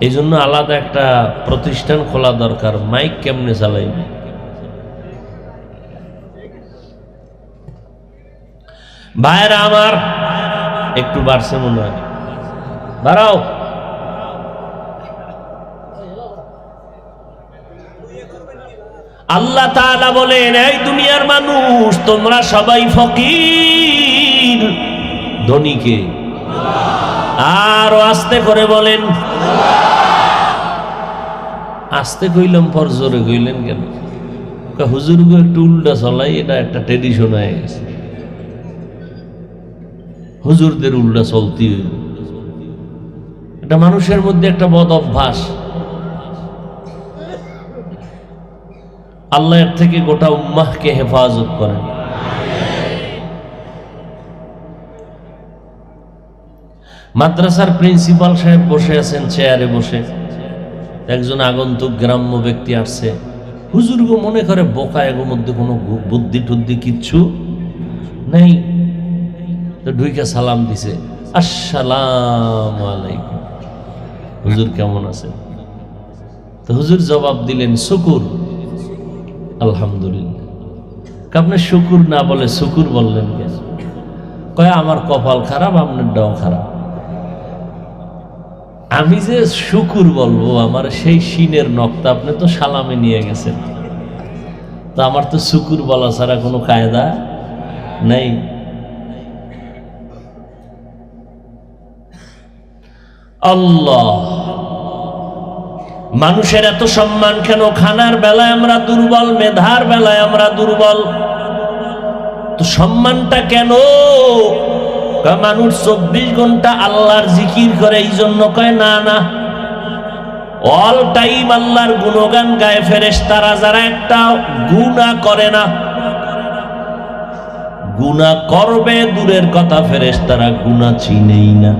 এই জন্য আলাদা একটা প্রতিষ্ঠান খোলা দরকার, মাইক কেমনে চালাইবে। ভাইরা আমার একটু বাড়ছে মনে হয়, বাড়াও। আল্লাহ তাআলা বলেন, এই দুনিয়ার মানুষ তোমরা সবাই ফকির, ধনীকে আর আস্তে করে বলেন। আস্তে কইলাম পর জোরে কইলেন কেন? হুজুর গো একটু উল্টা চলাই, এটা একটা ট্রেডিশন হয়ে গেছে, হুজুরদের উল্টা চলতি হইল। এটা মানুষের মধ্যে একটা বদ অভ্যাস। আল্লাহ এর থেকে গোটা উম্মাহকে হেফাজত করেন। মাদ্রাসার প্রিন্সিপাল সাহেব বসে আছেন চেয়ারে বসে, একজন আগন্তুক গ্রাম্য ব্যক্তি আসছে। হুজুর গো মনে করে বোকা, এগোর মধ্যে কোনো বুদ্ধি টুদ্ধি কিচ্ছু নেই। তো ঢুইকা সালাম দিছে, আসসালামু আলাইকুম, হুজুর কেমন আছেন? তো হুজুর জবাব দিলেন, শুকুর, আলহামদুলিল্লাহ। আপনি শুকুর না বলে শুকুর বললেন কেন? কয় আমার কপাল খারাপ, আপনার ডাও খারাপ। আমি যে শুকুর বলবো, আমার সেই শিনের নক্তা আপনি তো সালামে নিয়ে গেছেন, তো আমার তো শুকুর বলা ছাড়া কোনো কায়দা নেই। আল্লাহ, মানুষের এত সম্মান কেন? খানার বেলায় আমরা দুর্বল, মেধার বেলায় আমরা দুর্বল, তো সম্মানটা কেন? মানুষ 24 ঘন্টা আল্লাহর জিকির করে, এই জন্য কয় না না, অল টাইম আল্লাহর গুণগান গায় ফেরেশতারা, যারা একটা গুনাহ করে না। গুনাহ করবে দূরের কথা, ফেরেশতারা গুনাহ চিনেই না।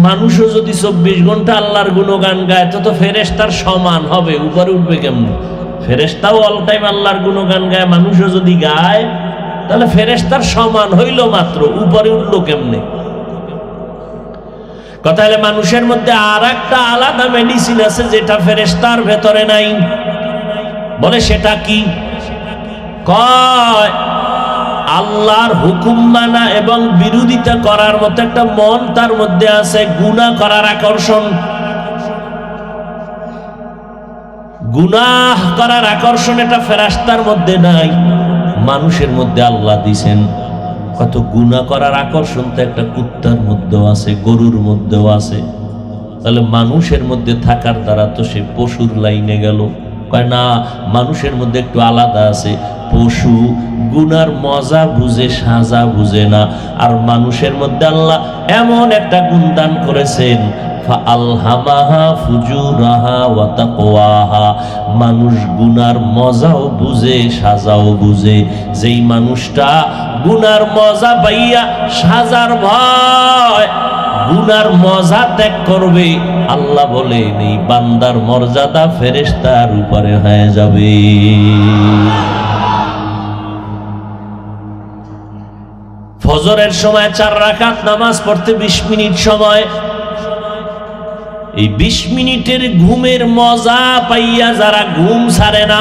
মানুষও যদি 24 ঘন্টা আল্লাহর গুণগান গায়, তো ফেরেশতার সমান হবে, উপরে উঠবে কেমন? ফেরেশতাও অল টাইম আল্লাহর গুণগান গায়, মানুষও যদি গায় তাহলে ফেরেশতার সমান হইল মাত্র, উপরে উঠলো কেমনে? কথা হলে মানুষের মধ্যে আর একটা আলাদা মেডিসিন আছে যেটা ফেরেশতার ভেতরে নাই। বলে সেটা কি? কয় আল্লাহর হুকুম মানা এবং বিরোধিতা করার মতো একটা মন তার মধ্যে আছে, গুনাহ করার আকর্ষণ। গুনাহ করার আকর্ষণ এটা ফেরেশতার মধ্যে নাই, মানুষের মধ্যে আল্লাহ দিছেন। কত গুনাহ করার আকর্ষণ তো একটা কুত্তার মধ্যেও আছে, গরুর মধ্যেও আছে। তাহলে মানুষের মধ্যে থাকার দ্বারা তো সে পশুর লাইনে গেল। কয় না, মানুষের মধ্যে একটু আলাদা আছে। পশু গুনার মজা বুঝে, সাজা বুঝে না। আর মানুষের মধ্যে আল্লাহ এমন একটা গুণ দান করেছেন, ফাআলহামাহা ফুজুরাহা ওয়া তাকওয়াহা। মানুষ গুনার মজাও বুঝে, সাজাও বুঝে। যেই মানুষটা গুনার মজা পাইয়া সাজার ভয় গুনার মজা ত্যাগ করবে, আল্লাহ বলেন এই বান্দার মর্যাদা ফেরেশতার উপরে হয়ে যাবে। ফজরের সময় 4 রাকাত নামাজ পড়তে 20 মিনিট সময়। এই 20 মিনিটের ঘুমের মজা পাইয়া যারা ঘুম ছাড়ে না,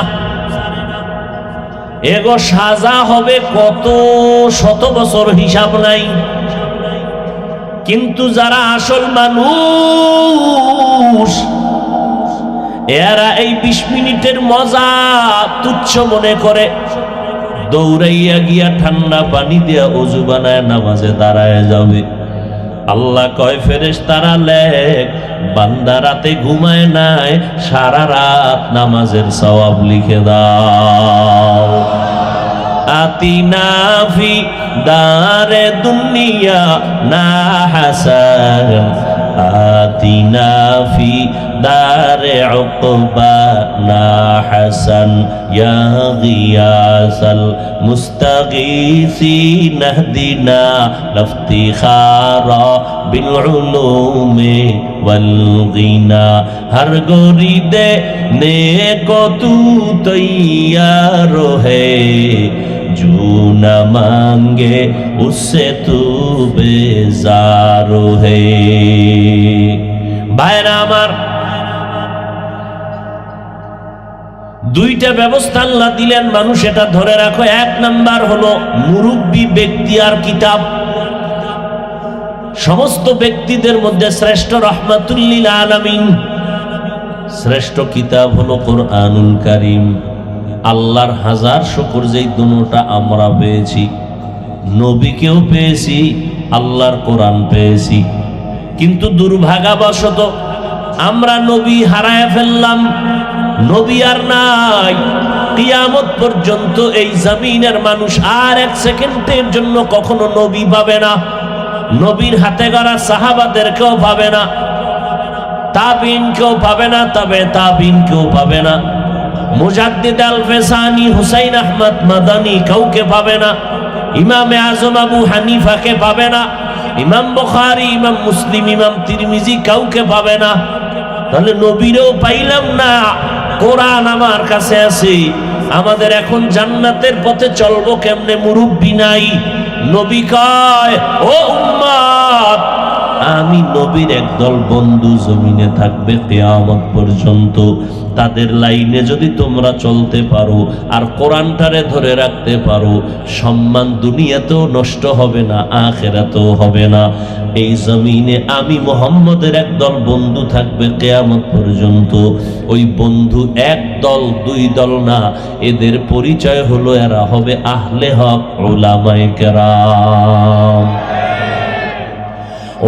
এগো সাজা হবে কত শত বছর হিসাব নাই। কিন্তু যারা আসল মানুষ, এরা এই 20 মিনিটের মজা তুচ্ছ মনে করে দৌড়াইয়া গিয়া ঠান্ডা পানি দিয়া ওযু বানায় নামাজে দাঁড়ায় যাবে। আল্লাহ কয় ফেরেশতারা লেখ, বান্দা রাতে ঘুমায় নাই, সারা রাত নামাজের সওয়াব লিখে দাও। আতিনা ফি দারে দুনিয়া না হাসান, আতিনা ফি দারে উকবা না হাসান, ইয়া গিয়াসাল মুস্তাগীসিন ইহদিনা লিফতিখারা বিল উলুমি ওয়াল গিনা। হর গরিদে নেকো তু তৈয়ার হে, जो न मांगे उससे तू बेजार है। ভাইরা আমার, দুইটা ব্যবস্থা আল্লাহ দিলেন, মানুষ এটা ধরে রাখো। 1 নাম্বার হলো মুরব্বী ব্যক্তি আর কিতাব। সমস্ত ব্যক্তিদের মধ্যে শ্রেষ্ঠ রাহমাতুল লিল আলামিন, শ্রেষ্ঠ কিতাব হলো কোরআনুল কারীম। আল্লাহর হাজার শুকর যেই দুটোটা আমরা পেয়েছি, নবীকেও পেয়েছি, আল্লাহর কোরআন পেয়েছি। কিন্তু দুর্ভাগ্যবশত আমরা নবী হারায় ফেললাম। নবী আর নাই। কিয়ামত পর্যন্ত এই জমিনের মানুষ আর 1 সেকেন্ডের জন্য কখনো নবী পাবে না। নবীর হাতে গড়া সাহাবাদেরকেও পাবে না, তাবিনকেও পাবে না, তবে তাবিনকেও পাবে না। মুজাদ্দিদ আল ফেসানি, হুসাইন আহমদ মাদানি কাউকে পাবে না। ইমামে আজম আবু হানিফাকে পাবে না। ইমাম বুখারী, ইমাম মুসলিম, ইমাম তিরমিজি কাউকে পাবে না। তাহলে নবীরও পাইলাম না, কোরআন আমার কাছে আছে। আমাদের এখন জান্নাতের পথে চলবো কেমনে? মুরব্বি নাই। নবী কয়, ও উম্মত, আমি নবীর একদল বন্ধু জমিনে থাকবে কিয়ামত পর্যন্ত। তাদের লাইনে যদি তোমরা চলতে পারো আর কোরআনটারে ধরে রাখতে পারো, সম্মান দুনিয়াতেও নষ্ট হবে না, আখিরাতেও হবে না। এই জমিনে আমি মুহাম্মদের একদল বন্ধু থাকবে কিয়ামত পর্যন্ত। ওই বন্ধু 1 দল 2 দল না, এদের পরিচয় হলো এরা হবে আহলে হক, উলামায়ে কেরাম।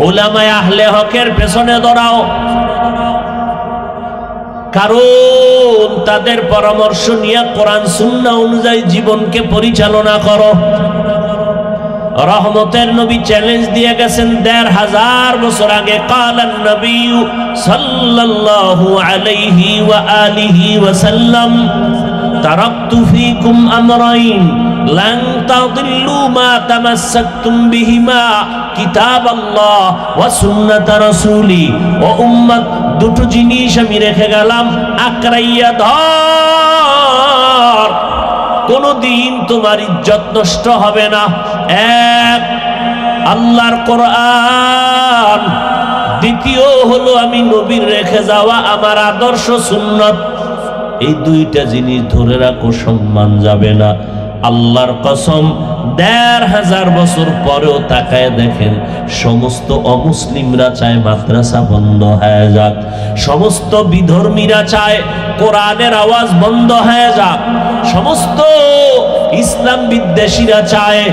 উলামায়ে আহলে হকের পেছনে দৌড়াও, কারণ তাদের পরামর্শ নিয়ে কোরআন সুন্নাহ অনুযায়ী জীবনকে পরিচালনা করো। রহমতের নবী চ্যালেঞ্জ দিয়ে গেছেন 1500 বছর আগে। কালান নবী সাল্লাল্লাহু আলাইহি ওয়া আলিহি ওয়াসাল্লাম, তারাকতু ফীকুম আমরাইন লান তাদিল্লু মা তামাসসাকতুম বিহিমা, কিতাবাল্লাহ ওয়া সুন্নাত রাসূলি। ও উম্মত, দুটো জিনিস আমি রেখে গেলাম, আকরাইয়া ধর, কোনদিন তোমার ইজ্জত নষ্ট হবে না। 1, আল্লাহর কোরআন। দ্বিতীয় হলো আমি নবীর রেখে যাওয়া আমার আদর্শ সুন্নাত। এই 2টা জিনিস ধরে রাখো, সম্মান যাবে না। আল্লাহর কসম, 1500 বছর পরেও তাকায় দেখেন, সমস্ত অমুসলিমরা চায় মাদ্রাসা বন্ধ হয়ে যাক, সমস্ত বিধর্মীরা চায় কোরআনের আওয়াজ বন্ধ হয়ে যাক, সমস্ত ইসলাম বিদ্বেষীরা চায়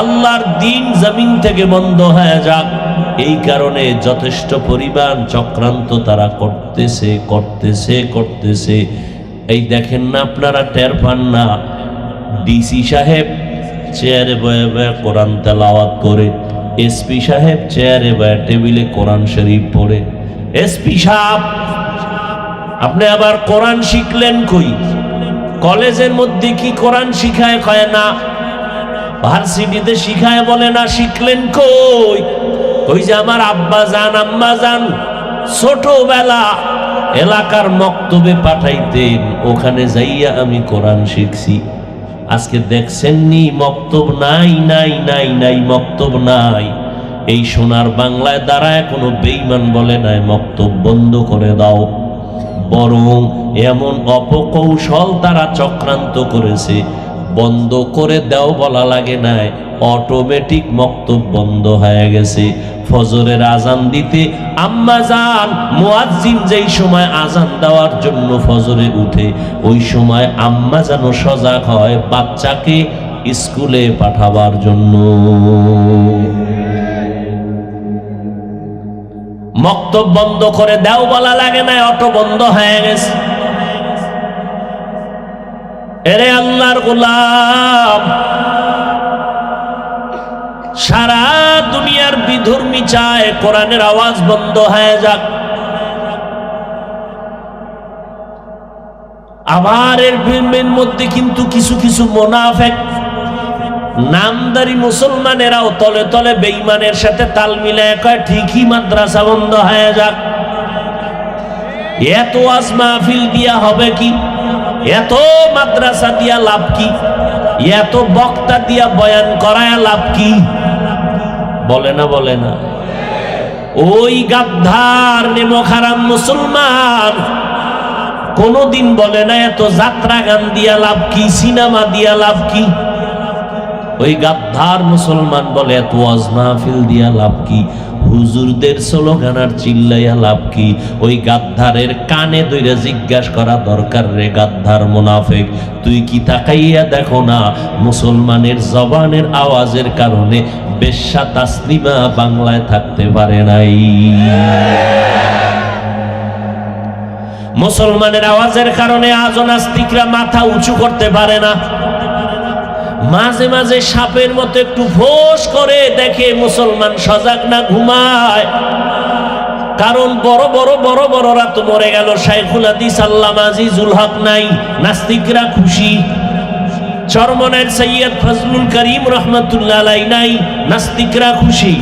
আল্লাহর দ্বীন জমিন থেকে বন্ধ হয়ে যাক। এই কারণে যথেষ্ট পরিমাণ চক্রান্ত তারা করতেছে। এই দেখেন না, আপনারা টের পান না, ডিসি সাহেব চেয়ারে বয়ে বয়ে কোরআন তেলাওয়াত করে, এসপি সাহেব চেয়ারে বয়ে টেবিলে কোরআন শরীফ পড়ে। এসপি সাহেব, আপনি আবার কোরআন শিখলেন কই? কলেজের মধ্যে কি কোরআন শিখায়? কয় না। ভার্সিটিতে শিখায়? বলে না। শিখলেন কই? ওই যে আমার আব্বা জান আম্মা জান ছোটবেলা এলাকার মক্তবে পাঠাইতেন, ওখানে যাইয়া আমি কোরআন শিখছি। আজকে দেখছেন নি মক্তব নাই, নাই নাই নাই, মক্তব নাই। এই সোনার বাংলায় দাঁড়ায় কোনো বেঈমান বলে নাই মক্তব বন্ধ করে দাও, বরং এমন অপকৌশল তারা চক্রান্ত করেছে, বন্ধ করে দাও বলা লাগে নাই, অটোমেটিক মক্তব বন্ধ হয়ে গেছে। ফজরের আজান দিতে আম্মা জান মুয়াজ্জিন যেই সময় আজান দেওয়ার জন্য ফজরে উঠে, ওই সময় আম্মা জানও সজাগ হয় বাচ্চাকে স্কুলে পাঠাবার জন্য। মক্তব বন্ধ করে দাও বলা লাগে না, অটো বন্ধ হয়ে গেছে। এরে আল্লাহর গোলাম, সারা দুনিয়ার বিধর্মী চায় কোরআনের আওয়াজ বন্ধ হয়ে যাক। আমার এর মধ্যে কিন্তু কিছু কিছু মুনাফিক নামদারি মুসলমানেরাও তলে তলে বেঈমানের সাথে তাল মিলায় কয় ঠিকই মাদ্রাসা বন্ধ হয়ে যাক। এত ওয়াজ মাহফিল দিয়া হবে কি? এত মাদ্রাসা দিয়া লাভ কি? এত বক্তা দিয়া বয়ান করায় লাভ কি? বলে না বলে না? ওই গাদ্দার নেমখারাম মুসলমান কোনদিন বলে না এত যাত্রা গান দিয়া লাভ কি, সিনেমা দিয়া লাভ কি? ওই গাদ্দার মুসলমান বলে এত ওয়াজ মাহফিল দিয়া লাভ কি, হুজুরদের স্লোগান আর চিল্লাইয়া লাভ কি? ওই গাদ্দারের কানে ধইরা জিজ্ঞাসা করা দরকার, রে গাদ্দার মুনাফিক, তুই কি তাকাইয়া দেখো না মুসলমানের জবানের আওয়াজের কারণে বেশ্যা তাসলিমা বাংলায় থাকতে পারে নাই? মুসলমানের আওয়াজের কারণে আজও নাস্তিকরা মাথা উঁচু করতে পারে না। মাঝে মাঝে সাপের মতো একটু ফোঁস করে দেখে মুসলমান সজাগ না ঘুমায়। কারণ বড় বড় বড় বড়রা তো মরে গেল, শাইখুল হাদিস আল্লামা আজিজুল হক নাই, নাস্তিকরা খুশি। চরমনের সৈয়দ ফজলুল করিম রহমতুল্লাহ আলাইহি নাই, নাস্তিকরা খুশি।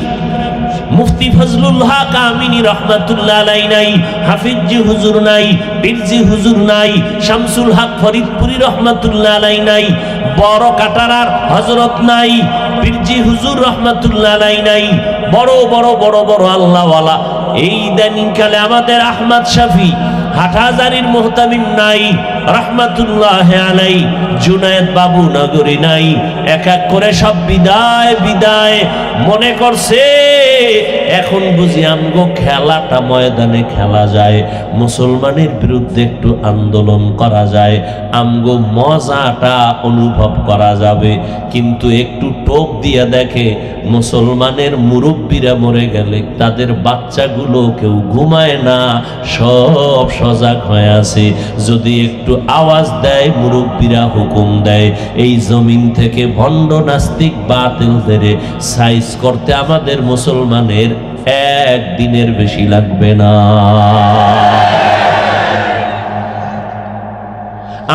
মুফতি ফজলুল হক আমিনী রহমতুল্লাহ আলাইহি নাই, হাফিজি হুজুর নাই, পীরজি হুজুর নাই, শামসুল হক ফরিদপুরি রহমতুল্লাহ আলাইহি নাই, বড় কাটারার হযরত নাই, পীরজি হুজুর রহমতুল্লাহ আলাইহি নাই, বড় বড় বড় বড় আল্লাহওয়ালা। এই ইদানিংকালে আমাদের আহমদ শফি হাটহাজারীর মুহতামিম নাই রহমতুল্লাহ আলাইহি, জুনায়েদ বাবু নগরী নাই। এক এক করে সব বিদায় বিদায়। মনে করছে এখন বুঝি আমগো খেলাটা ময়দানে খেলা যায়, মুসলমানের বিরুদ্ধে একটু আন্দোলন করা যায়, আমগো মজাটা অনুভব করা যাবে। কিন্তু একটু টোপ দিয়া দেখে মুসলমানের মুরব্বীরা মরে গেলে তাদের বাচ্চাগুলো কেউ ঘুমায় না, সব সজাগ হয়ে আছে। যদি একটু আওয়াজ দেয় মুরব্বীরা হুকুম দেয়, এই জমিন থেকে ভণ্ড নাস্তিক বাতিলদের সাইজ করতে আমাদের মুসলমানের একদিনের বেশি লাগবে না।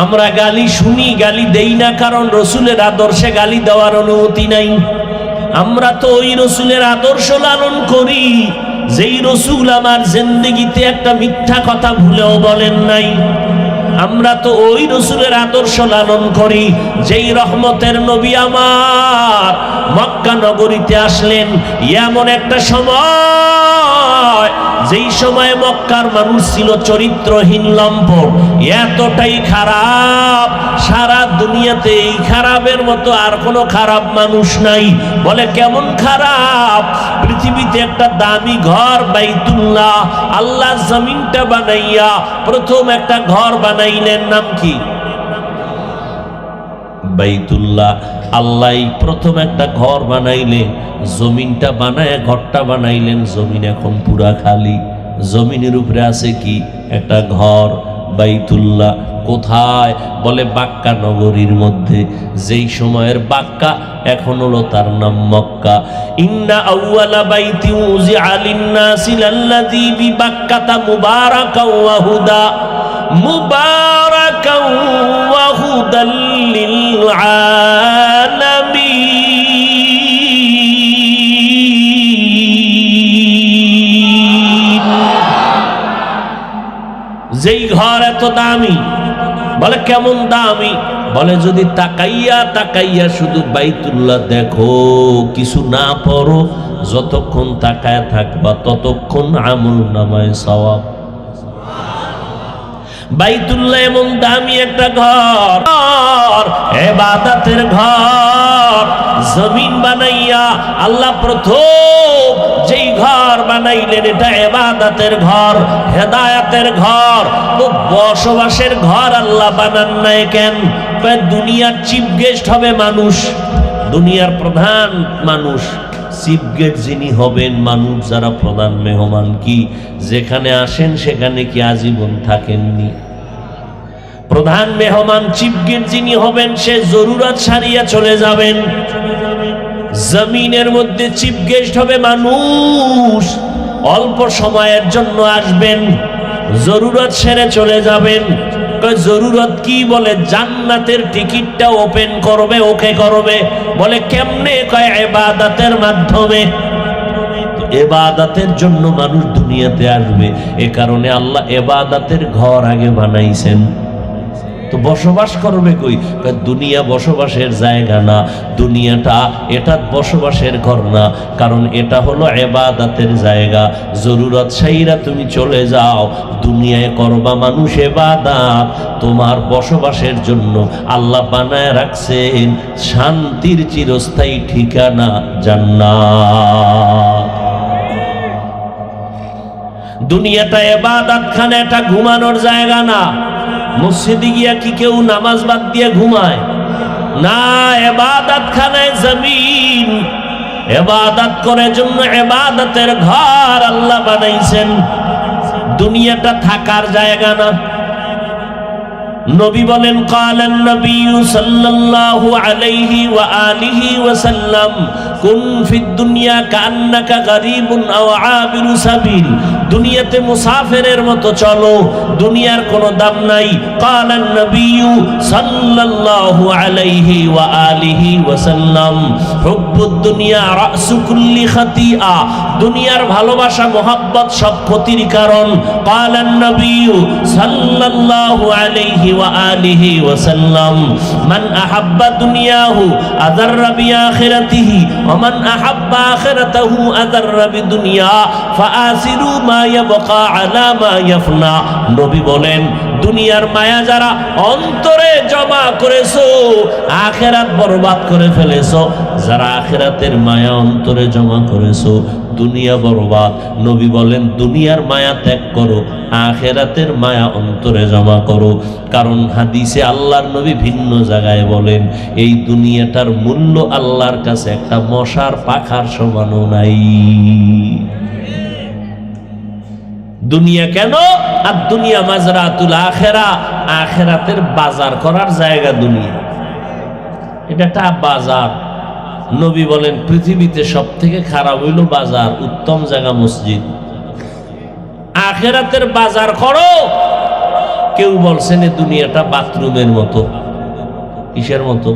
আমরা গালি শুনি, গালি দেই না, কারণ রসুলের আদর্শে গালি দেওয়ার অনুমতি নাই। আমরা তো ওই রসুলের আদর্শ লালন করি যেই রসুল আমার জিন্দেগিতে একটা মিথ্যা কথা ভুলেও বলেন নাই। আমরা তো ওই রসুলের আদর্শ লালন করি যেই রহমতের নবী আমার মক্কা নগরীতে আসলেন এমন একটা সময়, যেই সময় মক্কার মানুষ ছিল চরিত্রহীন, লম্পট, এতটাই খারাপ, সারা দুনিয়াতে এই খারাপের মতো আর কোনো খারাপ মানুষ নাই। বলে কেমন খারাপ? পৃথিবীতে একটা দামি ঘর বাইতুল্লাহ, আল্লাহ জমিনটা বানাইয়া প্রথম একটা ঘর বানাইলেন, নাম কি? বাইতুল্লাহ। আল্লাহ প্রথম একটা ঘর বানাইলেন, জমিনটা বানায় ঘরটা বানাইলেন, জমিন এখন পুরা খালি। জমিনের উপরে আছে কি? একটা ঘর। বাইতুল্লাহ কোথায়? বলে বাক্কা নগরীর মধ্যে। যেই সময়ের বাক্কা, এখন হলো তার নাম মক্কা। ইন্না আউয়ালা বাইতি উযিআ লিন-নাসি লাল্লাযী বিবাক্কাতা মুবারাকাও ওয়া হুদা মুবারাকাও ওয়া হুদাল লিল আলামিন। যেই ঘর এত দামি, বলে কেমন দামি? বলে যদি তাকাইয়া তাকাইয়া শুধু বাইতুল্লাহ দেখো, কিছু না পড়ো, যতক্ষণ তাকায় থাকবা ততক্ষণ আমল নামায় সওয়াব। বাইতুল্লাহ এমন দামি একটা ঘর, ইবাদতের ঘর। জমিন বানাইয়া আল্লাহ প্রথম যেই ঘর বানাইলেন, এটা ইবাদতের ঘর, হেদায়েতের ঘর। তো বসবাসের ঘর আল্লাহ বানান নাই কেন? দুনিয়ার চিফ গেস্ট হবে মানুষ, দুনিয়ার প্রধান মানুষ। চিফ গেস্ট যিনি হবেন মানুষ, যারা প্রধান মেহমান, কি যেখানে আসেন সেখানে কি আজীবন থাকেননি? প্রধান মেহমান চিফ গেস্ট যিনি হবেন, সে জরুরত সারিয়া চলে যাবেন। জমিনের মধ্যে চিফ গেস্ট হবে মানুষ, অল্প সময়ের জন্য আসবেন, জরুরত সেরে চলে যাবেন। জরুরত কি? বলে জান্নাতের টিকিটটা ওপেন করবে, ওকে করবে। বলে কেমনে? কয় ইবাদতের মাধ্যমে। ইবাদতের জন্য মানুষ দুনিয়াতে আসবে, এ কারণে আল্লাহ ইবাদতের ঘর আগে বানাইছেন। তো বসবাস করবে কই? দুনিয়া বসবাসের জায়গা না, দুনিয়াটা এটা বসবাসের ঘর না, কারণ এটা হলো ইবাদতের জায়গা। জরুরত সাইরা তুমি চলে যাও, দুনিয়ায় করবা মানুষ ইবাদত, তোমার বসবাসের জন্য আল্লাহ বানায় রাখছেন শান্তির চিরস্থায়ী ঠিকানা জান্নাত। দুনিয়াটা ইবাদত খানা, এটা ঘুমানোর জায়গা না। মসজিদে গিয়া কি কেউ নামাজ বাদ দিয়ে ঘুমায়? না, ইবাদত খানায় জমিন, ইবাদত করার জন্য ইবাদতের ঘর আল্লাহ বানাইছেন। দুনিয়াটা থাকার জায়গা না। নবী বলেন, ক্বালান নবী সাল্লাল্লাহু আলাইহি ওয়া আলিহি ওয়া সাল্লাম, কুন ফিদ দুনিয়া কান্নাকা গরীবুন আও আবিরু সাবিল। দুনিয়াতে মুসাফিরের মতো চলো, দুনিয়ার কোনো দাম নাই। ক্বালান নবী সাল্লাল্লাহু আলাইহি ওয়া আলিহি ওয়া সাল্লাম, হুব্বুদ দুনিয়া রাসু কুল্লি খাতিয়া। দুনিয়ার ভালোবাসা মোহাব্বত সব ক্ষতির কারণ। ক্বালান নবী সাল্লাল্লাহু আলাইহি ওয়া আলিহি ওয়া সাল্লাম, মান আহাব্বা দুনিয়াহু আযাররা বিআখিরাতিহি ওয়া মান আহাব্বা আখিরাতাহু আযাররা বিদুনিয়া ফাআসিরু মা ইয়াবকা আলা মা ইয়াফনা। নবী বলেন, দুনিয়ার মায়া যারা অন্তরে জমা করেছো, আখিরাত বরবাদ করে ফেলেছো। যারা আখিরাতের মায়া অন্তরে জমা করেছো, দুনিয়া বরবাদ। নবী বলেন, দুনিয়ার মায়া ত্যাগ করো, আখিরাতের মায়া অন্তরে জমা করো। কারণ হাদিসে আল্লাহর নবী ভিন্ন জায়গায় বলেন, এই দুনিয়াটার মূল্য আল্লাহর কাছে একটা মশার পাখার সমানও নাই। দুনিয়া কেন? আর দুনিয়া মাজরাতুল আখিরা, আখিরাতের বাজার করার জায়গা দুনিয়া। এটা একটা বাজার। নবী বলেন, পৃথিবীতে সব থেকে খারাপ হইল বাজার, উত্তম জায়গা মসজিদ। আখিরাতের বাজার করো। কেউ বলছেন এই দুনিয়াটা বাথরুমের মতো। কিসের মতো?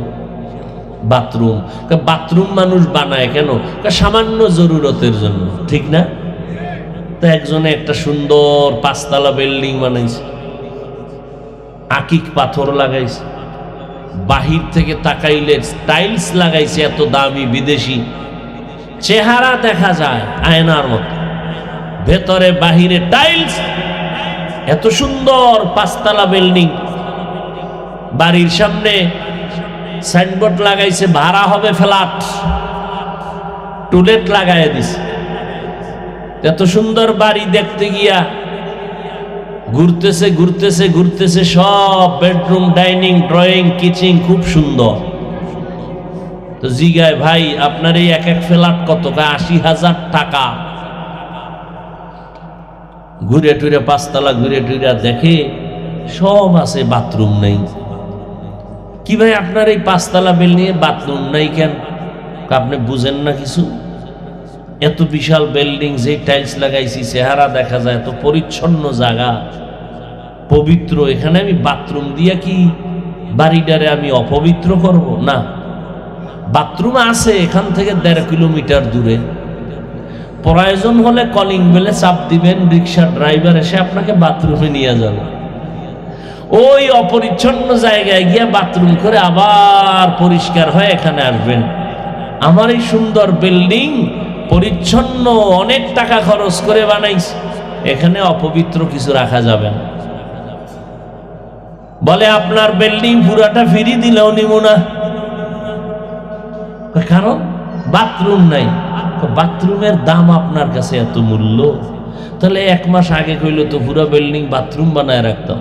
বাথরুম। বাথরুম মানুষ বানায় কেন? সামান্য জরুরতের জন্য, ঠিক না? তো একজনে একটা সুন্দর 5 তলা বিল্ডিং বানাইছে, আকিক পাথর লাগাইছে, বাহির থেকে তাকাইলে টাইলস লাগাইছে এত দামি বিদেশি, চেহারা দেখা যায় আয়নার মতো, ভেতরে বাহিরে টাইলস। এত সুন্দর 5 তলা বিল্ডিং, বাড়ির সামনে সাইনবোর্ড লাগাইছে, ভাড়া হবে ফ্ল্যাট, টুলেট লাগাই দিছে। এত সুন্দর বাড়ি দেখতে গিয়া ঘুরতেছে ঘুরতেছে ঘুরতেছে, সব বেডরুম, ডাইনিং, ড্রয়িং, কিচেন খুব সুন্দর। তো জিগায়, ভাই আপনার এই এক এক ফ্ল্যাট কত? 80,000 টাকা। ঘুরে টুরে 5 তলা ঘুরে টুরে দেখে সব আছে, বাথরুম নেই। কি ভাই আপনার এই 5 তলা বিল্ডিং এ বাথরুম নাই কেন? আপনি বুঝেন না কিছু? এত বিশাল বিল্ডিং, যে টাইলস লাগাইছি চেহারা দেখা যায়, এত পরিচ্ছন্ন জায়গা, পবিত্র, এখানে আমি বাথরুম দিয়া কি বাড়িটারে আমি অপবিত্র করব? না, বাথরুম আছে এখান থেকে 1.5 কিলোমিটার দূরে। প্রয়োজন হলে কলিং বেলে চাপ দিবেন, রিক্সা ড্রাইভার এসে আপনাকে বাথরুমে নিয়ে যাবে। ওই অপরিচ্ছন্ন জায়গায় গিয়ে বাথরুম করে আবার পরিষ্কার হয়ে এখানে আসবেন। আমার এই সুন্দর বিল্ডিং পরিচ্ছন্ন, অনেক টাকা খরচ করে বানাইছি, এখানে অপবিত্র কিছু রাখা যাবে না। বলে আপনার বিল্ডিং পুরাটা ফিরি দিলেও নিব না, কারণ বাথরুম নাই। বাথরুমের দাম আপনার কাছে এত মূল্য, তাহলে 1 মাস আগে কইল তো পুরো বিল্ডিং বাথরুম বানায় রাখতাম।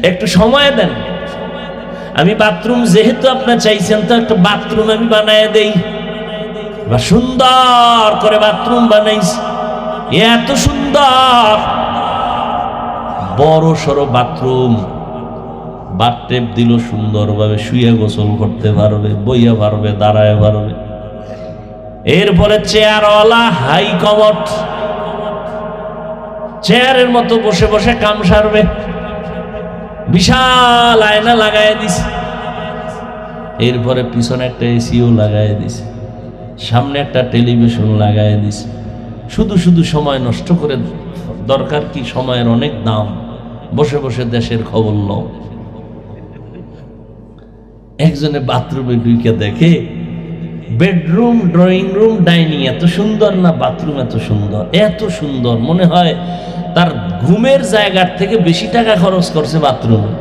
একটু সময় দেন, আমি বাথরুম যেহেতু আপনার চাইছেন, তো একটা বাথরুম আমি বানায় দেই। বা সুন্দর করে বাথরুম বানাইছি, এত সুন্দর বড় সড়ো বাথরুম, বাথটেপ দিল সুন্দরভাবে, শুয়ে গোসল করতে পারবে, বইয়া পারবে, দাঁড়ায় পারবে। এরপরে চেয়ারওয়ালা হাই কমোড, চেয়ারের মতো বসে বসে কাম সারবে। বিশাল আয়না লাগাই দিছে, এরপরে পিছনে একটা এসিও লাগাই দিছে, সামনে একটা টেলিভিশন লাগাই দিছে। শুধু শুধু সময় নষ্ট করে দরকার কি? সময়ের অনেক দাম। বসে বসে দেশের খবর লও। একজনে বাথরুমে ঢুকে দেখে বেডরুম, ড্রয়িং রুম, ডাইনিং এত সুন্দর না, বাথরুম এত সুন্দর, এত সুন্দর, মনে হয় তার ঘুমের জায়গার থেকে বেশি টাকা খরচ করছে বাথরুমে।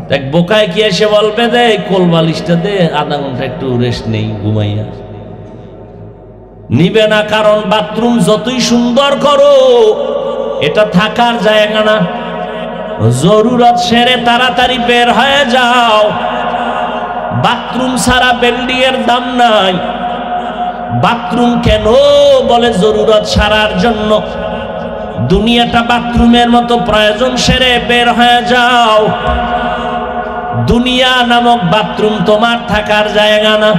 দেখ বোকায় কি এসে বলবে, দে কোল বালিশটা দে, আধা ঘন্টা একটু রেস্ট নেই, ঘুমাইয়া। নিবে না, কারণ বাথরুম যতই সুন্দর করো, এটা থাকার জায়গা না। জরুরত সেরে তাড়াতাড়ি বের হয়ে যাও। বাথরুম ছাড়া বিল্ডিং এর দাম নাই। বাথরুম কেন বলে? জরুরত সারার জন্য। দুনিয়াটা বাথরুমের মতো, প্রয়োজন সেরে বের হয়ে যাও। দুনিয়া নামক বাথরুম তোমার থাকার জায়গা না।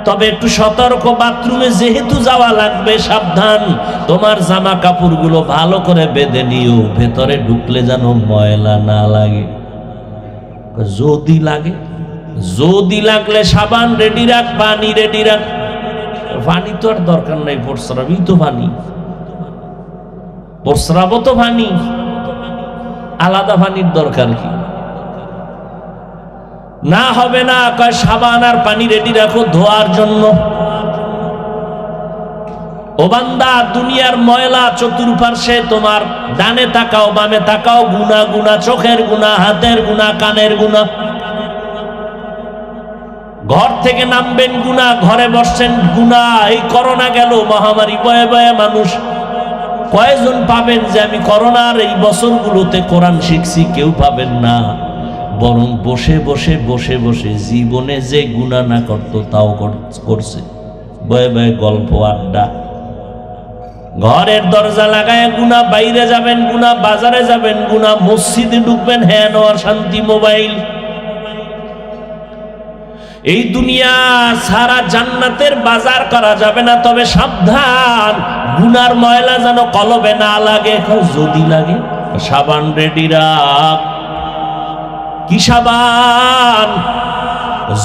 তবে একটু সতর্ক, বাথরুমে যেহেতু যাওয়া লাগবে, সাবধান, তোমার জামা কাপড়গুলো ভালো করে বেঁধে নিও, ভেতরে ঢুকলে যেন ময়লা না লাগে। যদি লাগে, যদি লাগলে সাবান রেডি রাখ, পানি রেডি রাখ। পানি তো আর দরকার নাই, প্রস্রাবই তো পানি, প্রস্রাবও তো পানি, আলাদা পানির দরকার কি? না হবে না, কয় সাবান আর পানি রেডি রাখো ধোয়ার জন্য। ও বান্দা, দুনিয়ার ময়লা চতুর্পার্শ্বে তোমার, ডানে তাকাও বামে তাকাও, গুনাহ গুনাহ, চোখের গুনাহ, হাতের গুনাহ, কানের গুনাহ। ঘর থেকে নামবেন গুনাহ, ঘরে বসছেন গুনাহ। এই করোনা গেল, মহামারী বয়ে বয়ে মানুষ কয়জন পাবেন যে আমি করোনার এই বছরগুলোতে কোরআন শিখছি? কেউ পাবেন না। বরং বসে বসে বসে বসে জীবনে যে গুনাহ না করতো তাও করছে, বয়ে বয়ে গল্প আড্ডা। ঘরের দরজা লাগায় গুনাহ, বাইরে যাবেন গুনাহ, বাজারে যাবেন গুনাহ, মসজিদে ঢুকবেন হ্যাঁ নেওয়া শান্তি মোবাইল। এই দুনিয়া সারা জান্নাতের বাজার করা যাবে না, তবে সাবধান, গুনার ময়লা যেন কলবে না লাগে। যদি লাগে সাবান রেডি রাখ। কি সাবান?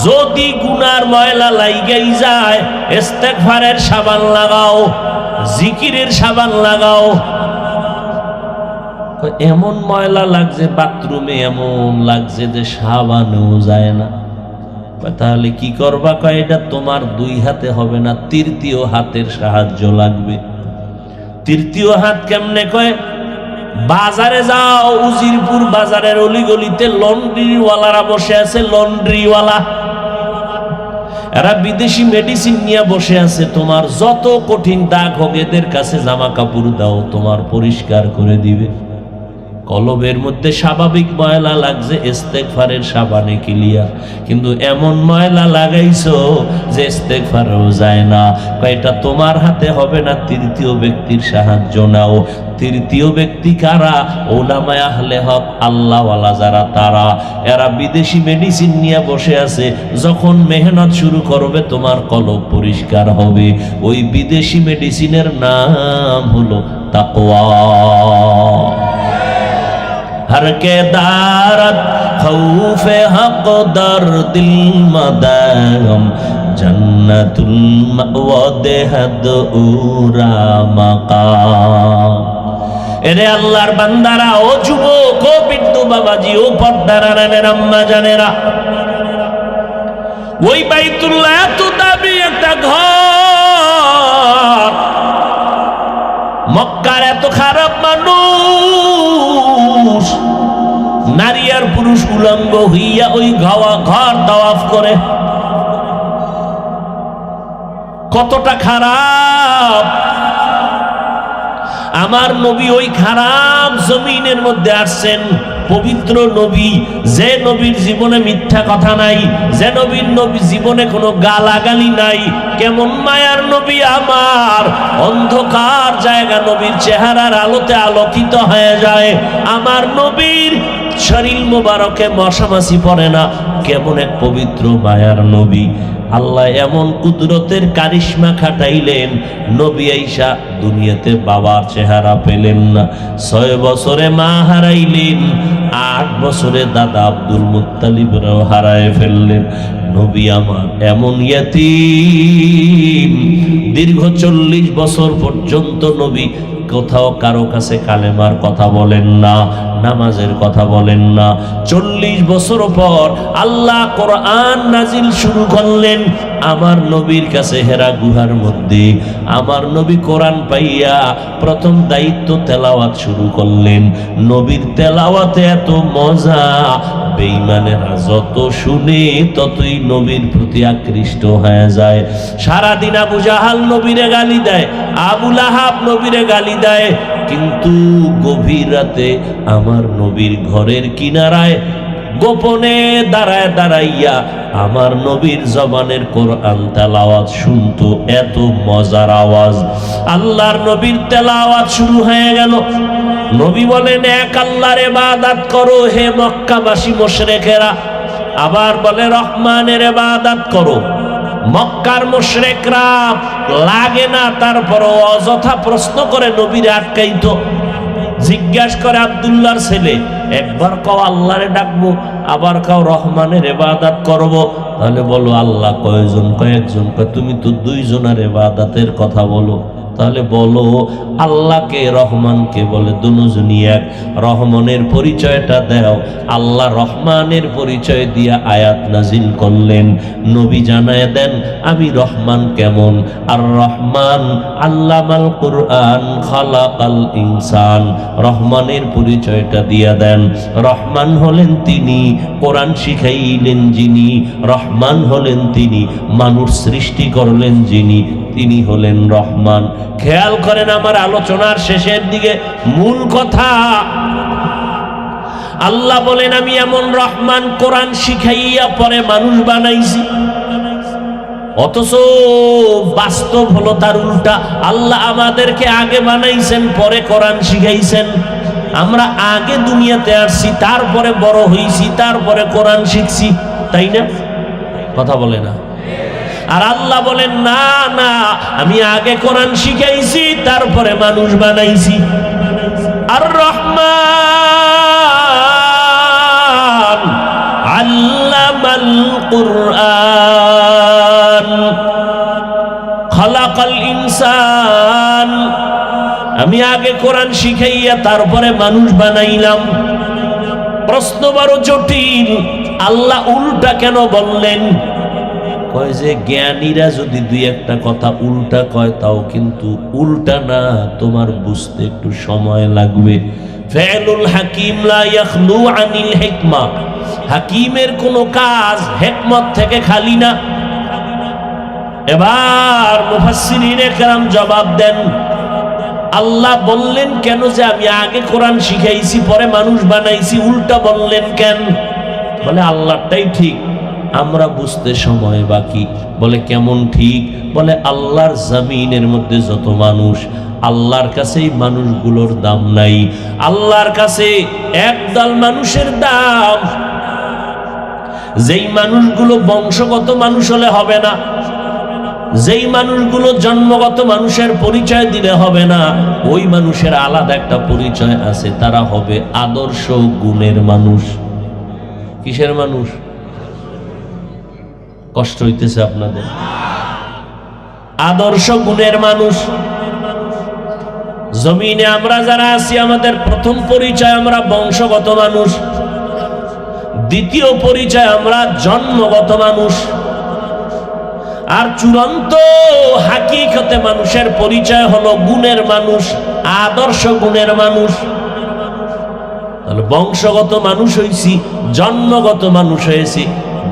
যদি গুনার ময়লা লাইগাই যায়, ইস্তেগফারের সাবান লাগাও, জিকিরের সাবান লাগাও। এমন ময়লা লাগছে বাথরুমে, এমন লাগছে যে সাবানও যায় না। তাহলে কি করবা? কয় এটা তোমার 2 হাতে হবে না, 3য় হাতের সাহায্য লাগবে। 3য় হাত কেমনে? কয় বাজারে যাও, উজিরপুর বাজারের অলিগলিতে লন্ড্রিওয়ালারা বসে আছে, লন্ড্রিওয়ালা। এরা বিদেশি মেডিসিন নিয়ে বসে আছে। তোমার যত কঠিন দাগ হোক, এদের কাছে জামা কাপড় দাও, তোমার পরিষ্কার করে দিবে। কলবের মধ্যে স্বাভাবিক ময়লা লাগছে, ইস্তেগফারের সাবানে ক্লিয়ার, কিন্তু এমন ময়লা লাগাইছো যে ইস্তেগফারও যায় না। এটা তোমার হাতে হবে না, তৃতীয় ব্যক্তির সাহায্য নাও। তৃতীয় ব্যক্তি কারা? উলামায়ে আহলে হক, আল্লাহওয়ালা যারা, তারা এরা বিদেশি মেডিসিন নিয়ে বসে আছে। যখন মেহনত শুরু করবে তোমার কলব পরিষ্কার হবে। ওই বিদেশি মেডিসিনের নাম হলো তাকওয়া। हर के दारत खौफे हक दर दिल मदाम जन्नतुल मअवादे हद उरा मकाम। এরে আল্লাহর বান্দারা, ও যুবক, ও বিদ্যু বাবাজি, ও পর্দার আড়ালের আম্মা জানেরা, ওই বাইতুল্লাহ এত দামি একটা ঘর, মক্কার এত খারাপ মানুষ, নারী আর পুরুষ উলঙ্গ হইয়া ওই ঘর তাওয়াফ করে। কতটা খারাপ! আমার নবী ওই খারাপ জমিনের মধ্যে আসছেন, পবিত্র নবী, যে নবীর জীবনে মিথ্যা কথা নাই, যে নবীর জীবনে কোনো গালাগালি নাই। কেমন মায়ার নবী আমার! অন্ধকার জায়গা নবীর চেহারার আলোতে আলোকিত হয়ে যায়। আমার নবীর শরীর মোবারকে মশামাছি পড়ে না। কেমন এক পবিত্র মায়ার নবী! আল্লাহ এমন কুদরতের কারিশমা খাটাইলেন, নবী আইসা দুনিয়াতে বাবার চেহারা পেলেন না। 6 বছরে মা হারাইলেন, 8 বছরে দাদা আব্দুল মুত্তালিবরাও হারায় ফেললেন। নবী আমার এমন ইয়াতীম, দীর্ঘ 40 বছর পর্যন্ত নবী কোথাও কারো কাছে কালেমার কথা বলেন না, নামাজের কথা বলেন না। 40 বছর পর আল্লাহ কোরআন নাজিল শুরু করলেন আমার নবীর কাছে হেরা গুহার মধ্যে। আমার নবী কোরআন পাইয়া প্রথম দায়িত্ব তেলাওয়াত শুরু করলেন। নবীর তেলাওয়াতে এত মজা, বেঈমানেরা যত শুনে ততই নবীর প্রতি আকৃষ্ট হয়ে যায়। সারাদিন আবু জাহাল নবীরে গালি দেয়, আবু লাহাব নবীরে গালি দেয়, কিন্তু গভীর রাতে আমার নবীর ঘরের কিনারায় গোপনে দাঁড়ায় দাঁড়াইয়া আমার নবীর জবানের কোরআন তেলাওয়াত শুনতো। এত মজার আওয়াজ! আল্লাহর নবীর তেলাওয়াত শুরু হয়ে গেল। নবী বলেন, এক আল্লাহর ইবাদত করো হে মক্কাবাসী মুশরিকেরা। আবার বলে, রহমানের ইবাদত করো। মক্কার মুশরিকরা লাগে না, তারপরও অযথা প্রশ্ন করে নবীরে আটকাইতো। জিজ্ঞাসা করে আব্দুল্লাহর ছেলে, একবার কও আল্লাহরে ডাকবো, আবার কও রহমানের ইবাদত করব। তাহলে বলো আল্লাহ কয়জন? কয়েকজন? তুমি তো 2 জনের ইবাদতের কথা বলো। তাহলে বলো আল্লাহকে রহমানকে বলে দুজনই এক। রহমানের পরিচয়টা দাও। আল্লাহ রহমানের পরিচয় দিয়া আয়াত নাজিল করলেন। নবী জানায় দেন আমি রহমান কেমন। আর রহমান আল্লামাল কুরআন খালাকাল ইনসান। রহমানের পরিচয়টা দিয়া দেন। রহমান হলেন তিনি, কোরআন শিখাইলেন যিনি। রহমান হলেন তিনি, মানুষ সৃষ্টি করলেন যিনি, তিনি হলেন রহমান। খেয়াল করেন আমার আলোচনার শেষের দিকে মূল কথা। আল্লাহ বলেন আমি এমন রহমান, কোরআন শিখাইয়া পরে মানুষ বানাইছি। অথচ বাস্তব হলো তার উল্টা। আল্লাহ আমাদেরকে আগে বানাইছেন, পরে কোরআন শিখাইছেন। আমরা আগে দুনিয়াতে আসছি, তারপরে বড় হইছি, তারপরে কোরআন শিখছি, তাই না? কথা বলে না। আর আল্লাহ বলেন না না, আমি আগে কোরআন শিখাইছি, তারপরে মানুষ বানাইছি। আর রহমান আল্লামাল কুরআন খালাকাল ইনসান। আমি আগে কোরআন শিখাইয়া তারপরে মানুষ বানাইলাম। প্রশ্ন বড় জটিল, আল্লাহ উল্টা কেন বললেন? কয় যে জ্ঞানীরা যদি 2-1টা কথা উল্টা কয়, তাও কিন্তু উল্টা না, তোমার বুঝতে একটু সময় লাগবে। ফাইলুল হাকিম লা ইয়াখলু আনিল হিকমা। হাকিমের কোনো কাজ হিকমত থেকে খালি না। এবার মুফাসসিরিনে কেরাম জবাব দেন, আল্লাহ বললেন কেন যে আমি আগে কোরআন শিখাইছি পরে মানুষ বানাইছি, উল্টা বললেন কেন? বলে আল্লাহটাই ঠিক, আমরা বুঝতে সময় বাকি। বলে কেমন ঠিক? বলে আল্লাহর জমিনের মধ্যে যত মানুষ, আল্লাহর কাছে এই মানুষগুলোর দাম নাই। আল্লাহর কাছে একদল মানুষের দাম, যেই মানুষগুলো বংশগত মানুষ হলে হবে না, যেই মানুষগুলো জন্মগত মানুষের পরিচয় দিলে হবে না, ওই মানুষের আলাদা একটা পরিচয় আছে, তারা হবে আদর্শ গুণের মানুষ। কিসের মানুষ? কষ্ট হইতেছে আপনাদের? আদর্শ গুণের মানুষ। জমিনে আমরা যারা আছি, আমাদের প্রথম পরিচয় আমরা বংশগত মানুষ, দ্বিতীয় পরিচয় আমরা জন্মগত মানুষ, আর চূড়ান্ত হাকিকতে মানুষের পরিচয় হলো গুণের মানুষ, আদর্শ গুণের মানুষ। তাহলে বংশগত মানুষ হইছি, জন্মগত মানুষ হয়েছি,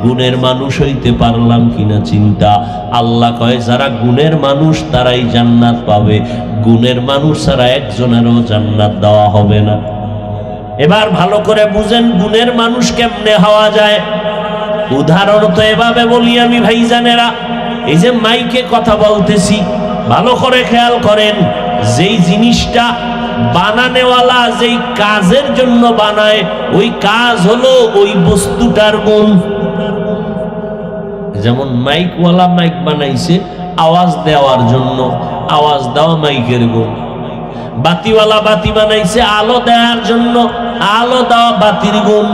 গুণের মানুষ হইতে পারলাম কিনা চিন্তা। আল্লাহ কয় যারা গুণের মানুষ তারাই জান্নাত পাবে, গুণের মানুষ ছাড়া একজনেরও জান্নাত দেওয়া হবে না। এবার ভালো করে বুঝেন গুণের মানুষ কেমনে হওয়া যায়। উদাহরণ তো এভাবে বলি আমি ভাইজানেরা, এই যে মাইকে কথা বলতেছি, ভালো করে খেয়াল করেন, যেই জিনিসটা বানানেওয়ালা যেই কাজের জন্য বানায়, ওই কাজ হলো ওই বস্তুটার গুণ। যেমন মাইকওয়ালা মাইক বানাইছে আওয়াজ দেওয়ার জন্য, আওয়াজ দেওয়া মাইকের গুণ। বাতিওয়ালা বাতি বানাইছে আলো দেওয়ার জন্য, আলো দেওয়া বাতির গুণ।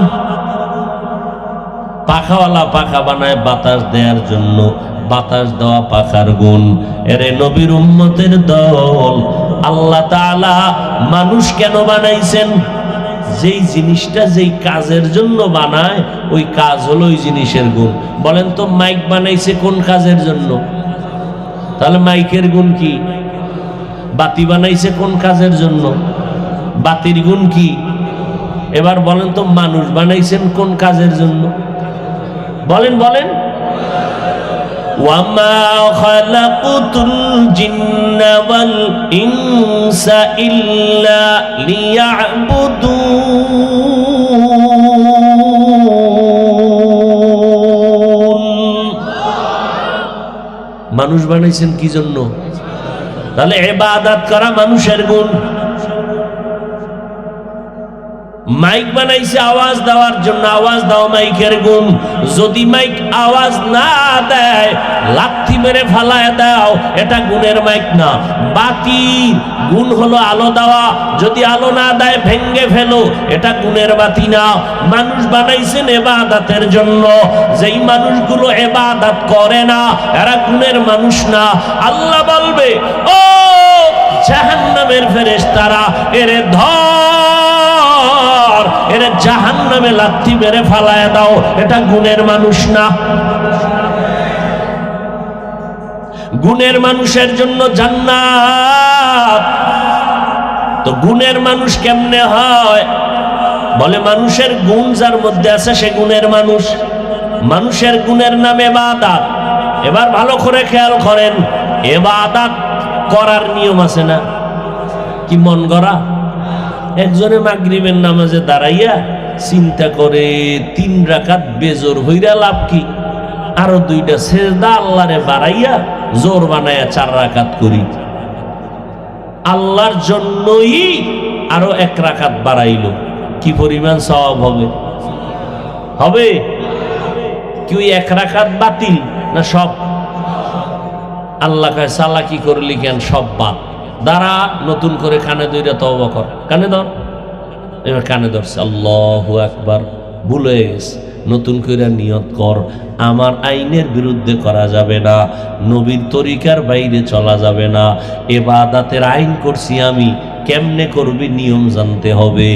পাখাওয়ালা পাখা বানায় বাতাস দেওয়ার জন্য, বাতাস দেওয়া পাখার গুণ। এরে নবীর উম্মতের দল, আল্লাহ তাআলা মানুষ কেন বানাইছেন? যেই জিনিসটা যেই কাজের জন্য বানায়, ওই কাজ হলো ওই জিনিসের গুণ। বলেন তো মাইক বানাইছে কোন কাজের জন্য? তাহলে মাইকের গুণ কি? বাতি বানাইছে কোন কাজের জন্য? বাতির গুণ কি? এবার বলেন তো মানুষ বানাইছেন কোন কাজের জন্য? বলেন বলেন। ওয়ামা খালাকুতুল জিন্না ওয়াল ইনসা ইল্লা লিয়াবুদুন। মানুষ বানাইছেন কি জন্য? তাহলে ইবাদত করা মানুষের গুণ। মাইক বানাইছে আওয়াজ দেওয়ার জন্য, আওয়াজ দেওয়া মাইকের গুণ। যদি মাইক আওয়াজ না দেয়, লাথি মেরে ফালায় দাও, এটা গুণের মাইক না। বাতির গুণ হলো আলো দেওয়া, যদি আলো না দেয় ভেঙ্গে ফেলো, এটা গুণের বাতি না। মানুষ বানাইছেন ইবাদতের জন্য, যেই মানুষগুলো ইবাদত করে না এরা গুণের মানুষ না। আল্লাহ বলবে, ও জাহান্নামের ফেরেশতারা, এরে ধর, এরে জাহান্নামে লাথি মেরে ফালায় দাও, এটা গুণের মানুষ না। গুণের মানুষের জন্য জান্নাত। তো গুণের মানুষ কেমনে হয়? বলে মানুষের গুণ যার মধ্যে আছে সে গুণের মানুষ। মানুষের গুণের নাম ইবাদত। এবার ভালো করে খেয়াল করেন, ইবাদত করার নিয়ম আছে না? কি মন গড়া? একজনে মাগরিবের নামাজে দাঁড়াইয়া চিন্তা করে 3 রাকাত বেজোর হইরা লাভ কি? আরো 2টা সেজদা আল্লাহরে বাড়াইয়া জোর বানায়া 4 রাকাত করি। আল্লাহর জন্যই আরো 1 রাকাত বাড়াইলো, কি পরিমাণ সওয়াব হবে? হবে কি ওই 1 রাকাত বাতিল না সব? আল্লাহ কয় চালাকি করলি কেন, সব বাদ। দাঁড়া, নতুন করে কানে ধইরা তওবা কর। কানে ধর। এবার কানে ধরছে, আল্লাহু আকবার, ভুল হয়ে গেছে। নতুন করে নিয়ত কর, আমার আইনের বিরুদ্ধে করা যাবে না, নবীর তরিকার বাইরে চলা যাবে না। ইবাদতের আইন করছি আমি, কেমনে করবি নিয়ম জানতে হবে।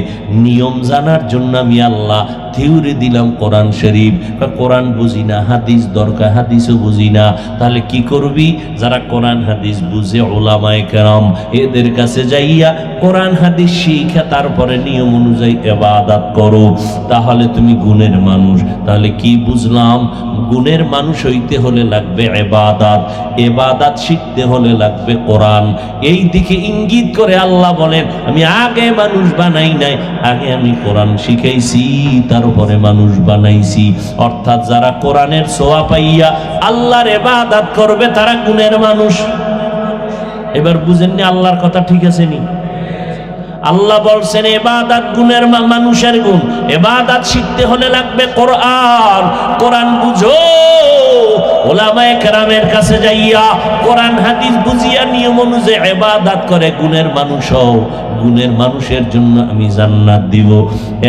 নিয়ম জানার জন্য আমি আল্লাহ থিওরি দিলাম কোরআন শরীফ। কোরআন বুঝি না, হাদিস দরকার, হাদিসও বুঝি না, তাহলে কি করবি? যারা কোরআন হাদিস বুঝে ওলামায়ে কেরাম, এদের কাছে যাইয়া কোরআন হাদিস শিখা তারপরে নিয়ম অনুযায়ী ইবাদত করো, তাহলে তুমি গুণের মানুষ। তাহলে কি বুঝলাম? গুণের মানুষ হইতে হলে লাগবে ইবাদত, ইবাদত শিখতে হলে লাগবে কোরআন। এই দিকে ইঙ্গিত করে আল্লাহ বলেন, আমি আগে মানুষ বানাই নাই, আগে আমি কোরআন শিখাইছি, তারপরে মানুষ বানাইছি। অর্থাৎ যারা কোরআনের ছোঁয়া পাইয়া আল্লাহর ইবাদত করবে তারা গুণের মানুষ। এবার বুঝেননি আল্লাহর কথা ঠিক আছে নি? আল্লাহ বলছেন ইবাদত গুণের মানুষের গুণ। ইবাদত শিখতে হলে লাগবে কোরআন। কোরআন বুঝো, ওলামায়ে কেরামের কাছে যাইয়া কোরআন হাদিস বুঝিয়া নিয়ম অনুযায়ী ইবাদত করে গুণের মানুষ হও। গুণের মানুষের জন্য আমি জান্নাত দিব,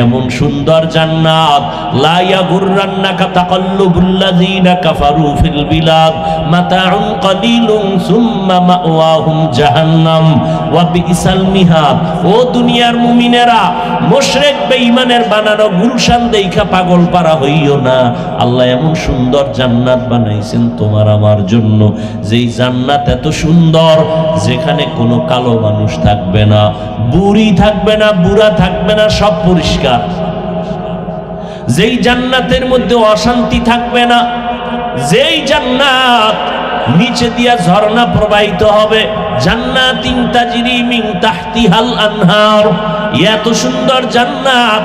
এমন সুন্দর জান্নাত। লা ইয়াগুররান্নাকা তাকাল্লুবুল্লাযীনা কাফারু ফিল বিলাদ মাতাউন কালিলুন সুম্মা মাওয়াহুম জাহান্নাম ওয়া বিইসাল মিহাদ। ও দুনিয়ার মুমিনেরা, মুশরিক বেঈমানের বানানো গুলশান দেইখা পাগল পারা হইও না। আল্লাহ এমন সুন্দর জান্নাত বানাইছেন তোমার আমার জন্য, যেই জান্নাত এত সুন্দর, যেখানে কোনো কালো মানুষ থাকবে না, বুড়ি থাকবে না, বুড়া থাকবে না, সব পরিষ্কার। যেই জান্নাতের মধ্যে অশান্তি থাকবে না, যেই জান্নাত নিচে দিয়া ঝর্ণা প্রবাহিত হবে, জান্নাতিন তাজরি মিন তাহতিহাল আনহার। এত সুন্দর জান্নাত,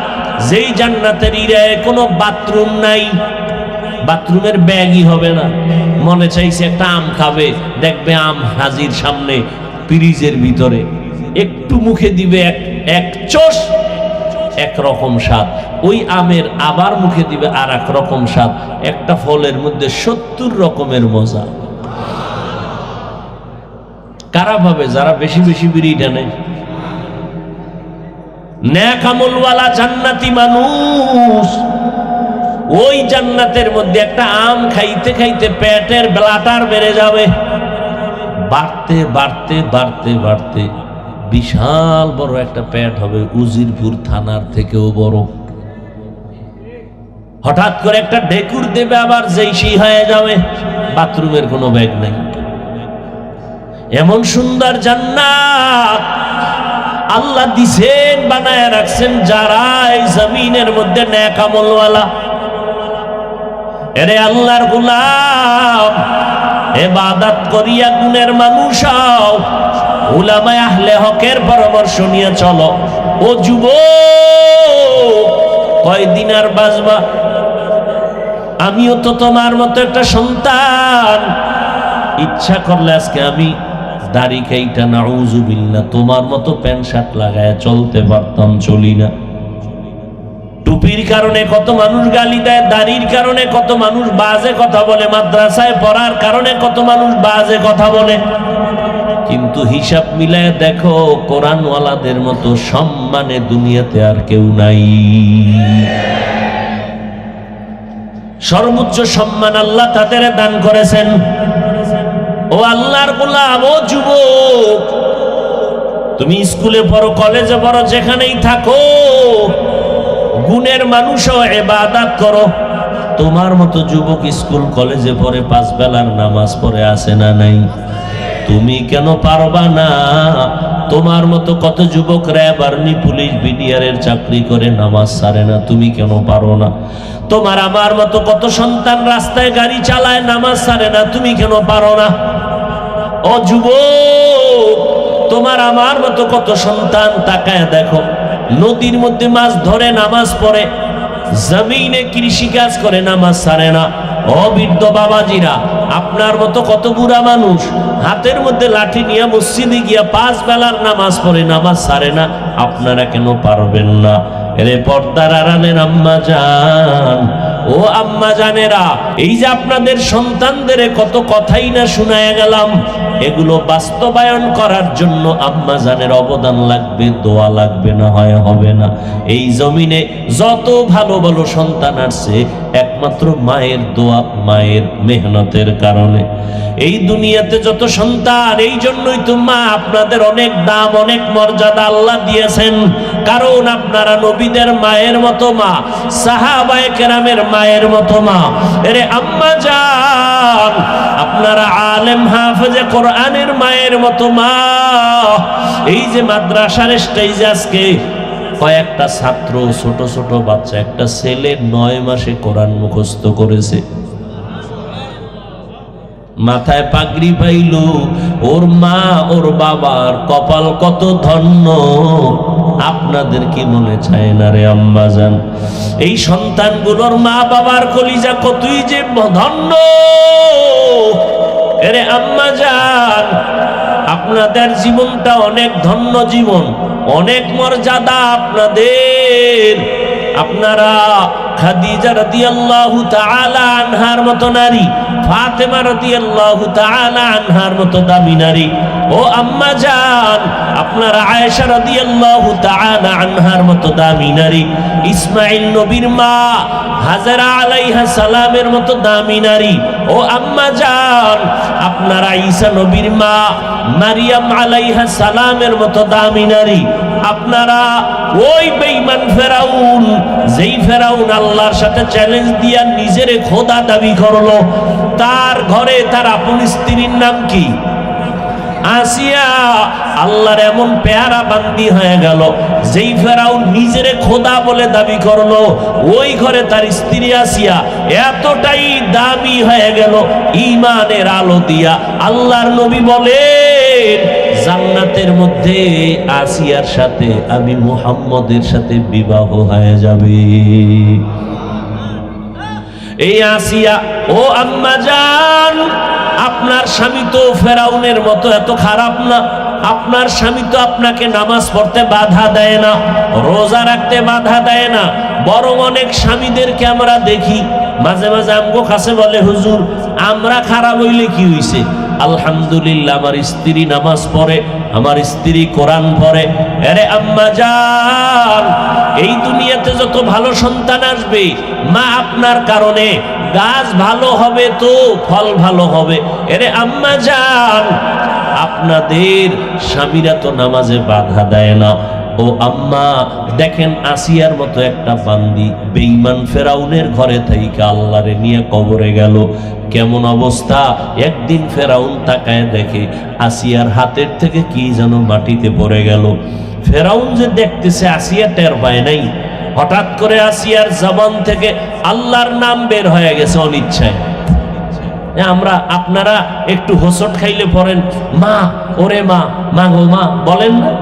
যেই জান্নাতের ইরায় কোনো বাথরুম নাই, বাথরুমের ব্যাগই হবে না। মনে চাইছে একটা আম খাবে, দেখবে আম হাজির সামনে ফ্রিজের ভিতরে, একটু মুখে দিবে এক চোষ, একরকম স্বাদ। ওই আমের আবার মুখে দিবে আর এক রকম স্বাদ। একটা ফলের মধ্যে 70 রকমের মজা। কারা ভাবে? যারা বেশি বেশি বিড়ি টানে। নেক আমলওয়ালা জান্নাতি মানুষ, ওই জান্নাতের মধ্যে একটা আম খাইতে খাইতে পেটের ব্লাটার বেড়ে যাবে, বাড়তে বাড়তে বাড়তে বাড়তে বিশাল বড় একটা পেট হবে, উজিরপুর থানার থেকেও বড়। হঠাৎ করে একটা ঢেকুর দেবে, আবার যেই সেই হয়ে যাবে, বাথরুমের কোনো ব্যাগ নাই। এমন সুন্দর জান্নাত আল্লাহ দিছেন, বানায় রাখছেন যারা এই জমিনের মধ্যে নেক আমলওয়ালা। এরে আল্লাহর গোলাম, ইবাদত করিয়া গুণের মানুষ হও, উলামায়ে আহলে হকের পরামর্শ নিয়ে চলো। ও যুবক, কয়দিন আর বাঁচবা? আমিও তো তোমার মতো একটা সন্তান। ইচ্ছা করলে আজকে আমি দাড়ি খাইটা, নাউযুবিল্লাহ, তোমার মতো প্যান্ট শার্ট লাগায় চলতে পারতাম, চলি না। টুপির কারণে কত মানুষ গালি দেয়, দাড়ির কারণে কত মানুষ বাজে কথা বলে, মাদ্রাসায় পড়ার কারণে কত মানুষ বাজে কথা বলে। কিন্তু হিসাব মিলায় দেখো, কোরআনওয়ালাদের মতো সম্মানে দুনিয়াতে আর কেউ নাই। সর্বোচ্চ সম্মান আল্লাহ তাদের দান করেছেন। ও আল্লাহর গোলাম, ও যুবক, তুমি স্কুলে পড়ো, কলেজে পড়ো, যেখানেই থাকো, গুণের মানুষও ইবাদত করো। তোমার মতো যুবক স্কুল কলেজে পড়ে, 5 বেলার নামাজ পড়ে, আছে না নাই? তুমি কেন পারবা না? তোমার মতো কত যুবক র্যাব, আর্মি, পুলিশ, বিডিআরের চাকরি করে, নামাজ ছাড়ে না, তুমি কেন পারো না? তোমার আমার মতো কত সন্তান রাস্তায় গাড়ি চালায়, নামাজ ছাড়ে না, তুমি কেন পারো না? ও যুবক, তোমার আমার মতো কত সন্তান, তাকায় দেখো, নদীর মধ্যে মাছ ধরে, নামাজ পড়ে, জমিনে কৃষি কাজ করে, নামাজ ছাড়ে না। ও বৃদ্ধ বাবাজিরা, আপনার মতো কত বুড়া মানুষ হাতের মধ্যে লাঠি নিয়ে মসজিদে গিয়া 5 বেলার নামাজ পড়ে, নামাজ ছাড়ে না, আপনারা কেন পারবেন না? এরে পর্দার আড়ালের আম্মা জান, ও ও আম্মা জানেরা, এই যে আপনাদের সন্তানদের কত কথাই না শুনায়া গেলাম, এগুলো বাস্তবায়ন করার জন্য আম্মা জানের অবদান লাগবে, দোয়া লাগবে, না হয় হবে না। এই জমিনে যত ভালো ভালো সন্তান আসছে একমাত্র মায়ের দোয়া, মায়ের মেহনতের কারণে। এই দুনিয়াতে যত সন্তান, এই জন্যই তো মা আপনাদের অনেক দাম, অনেক মর্যাদা আল্লাহ দিয়েছেন, কারণ আপনারা নবীদের মায়ের মতো মা, সাহাবায়ে কেরামের মায়ের মতো মা। এরে আম্মা জান, আপনারা আলেম হাফেজে কোরআনের মায়ের মতো মা। এই যে মাদ্রাসার স্টেজে আজকে কয়েকটা ছাত্র, ছোট ছোট বাচ্চা, একটা ছেলে 9 মাসে কোরআন মুখস্থ করেছে, মাথায় পাগড়ি পাইল। ওর মা ওর বাবার কপাল কত ধন্য, আপনাদের কি মনে চায় না রে আম্মা জান? এই সন্তানগুলোর মা বাবার কলিজা কতই যে ধন্য। এরে আম্মা জান, আপনাদের জীবনটা অনেক ধন্য জীবন, অনেক মর্যাদা আপনাদের। আপনারা খাদিজা রাদিয়াল্লাহু তাআলা আনহার মতো নারী, ফাতেমা রাদিয়াল্লাহু তাআলা আনহার মতো দামি নারী। ও আম্মা জান, আপনারা আয়েশা রাদিয়াল্লাহু তাআলা আনহার মতো দামি নারী। ইসমাঈল নবীর মা হাজেরা আলাইহা সালামের মতো দামি নারী। ও আম্মা জান, আপনারা ঈসা নবীর মা মারিয়াম আলাইহা সালামের মতো দামি নারী। আপনারা ওই বেঈমান ফেরাউন, যেই ফেরাউন আল্লাহর সাথে চ্যালেঞ্জ দিয়া নিজের খোদা দাবি করলো, তার ঘরে তার আপন স্ত্রীর নাম কি? আসিয়া। আল্লাহর এমন পেয়ারা বান্দি হয়ে গেল, যেই ফেরাউন নিজের খোদা বলে দাবি করলো, ওই ঘরে তার স্ত্রী আসিয়া এতটাই দামি হয়ে গেল ঈমানের আলো দিয়া। আল্লাহর নবী বলেন, জান্নাতের মধ্যে আসিয়ার সাথে আমি মুহাম্মদের সাথে বিবাহ হয়ে যাবে। এই আসিয়া, ও আম্মা জান, আপনার স্বামী তো ফেরাউনের মতো এত খারাপ না। আপনার স্বামী তো আপনাকে নামাজ পড়তে বাধা দেয় না, রোজা রাখতে বাধা দেয় না। বরং অনেক স্বামীদেরকে আমরা দেখি মাঝে মাঝে আমগো কাছে বলে, হুজুর আমরা খারাপ হইলে কি হইছে? আলহামদুলিল্লাহ, আমার স্ত্রী নামাজ পড়ে, আমার স্ত্রী কোরআন পড়ে। আরে আম্মা জান, এই দুনিয়াতে যত ভালো সন্তান আসবে, মা আপনার কারণে গাছ ভালো হবে তো ফল ভালো হবে। আরে আম্মা জান, আপনাদের স্বামীরা তো নামাজে বাধা দেয় না। ও আম্মা, দেখেন আসিয়ার মতো একটা বান্দি বেঈমান ফেরাউনের ঘরে থেকে আল্লাহরে নিয়ে কবরে গেল। কেমন অবস্থা! একদিন ফেরাউন তাকায় দেখে আসিয়ার হাতের থেকে কি যেন মাটিতে পড়ে গেল। ফেরাউন যে দেখতেছে, আসিয়া টের পায় নাই। হঠাৎ করে আসিয়ার জবান থেকে আল্লাহর নাম বের হয়ে গেছে অনিচ্ছায়। আমরা আপনারা একটু হোঁচট খাইলে পড়েন, মা, ওরে মা, মা গো মা বলেন না,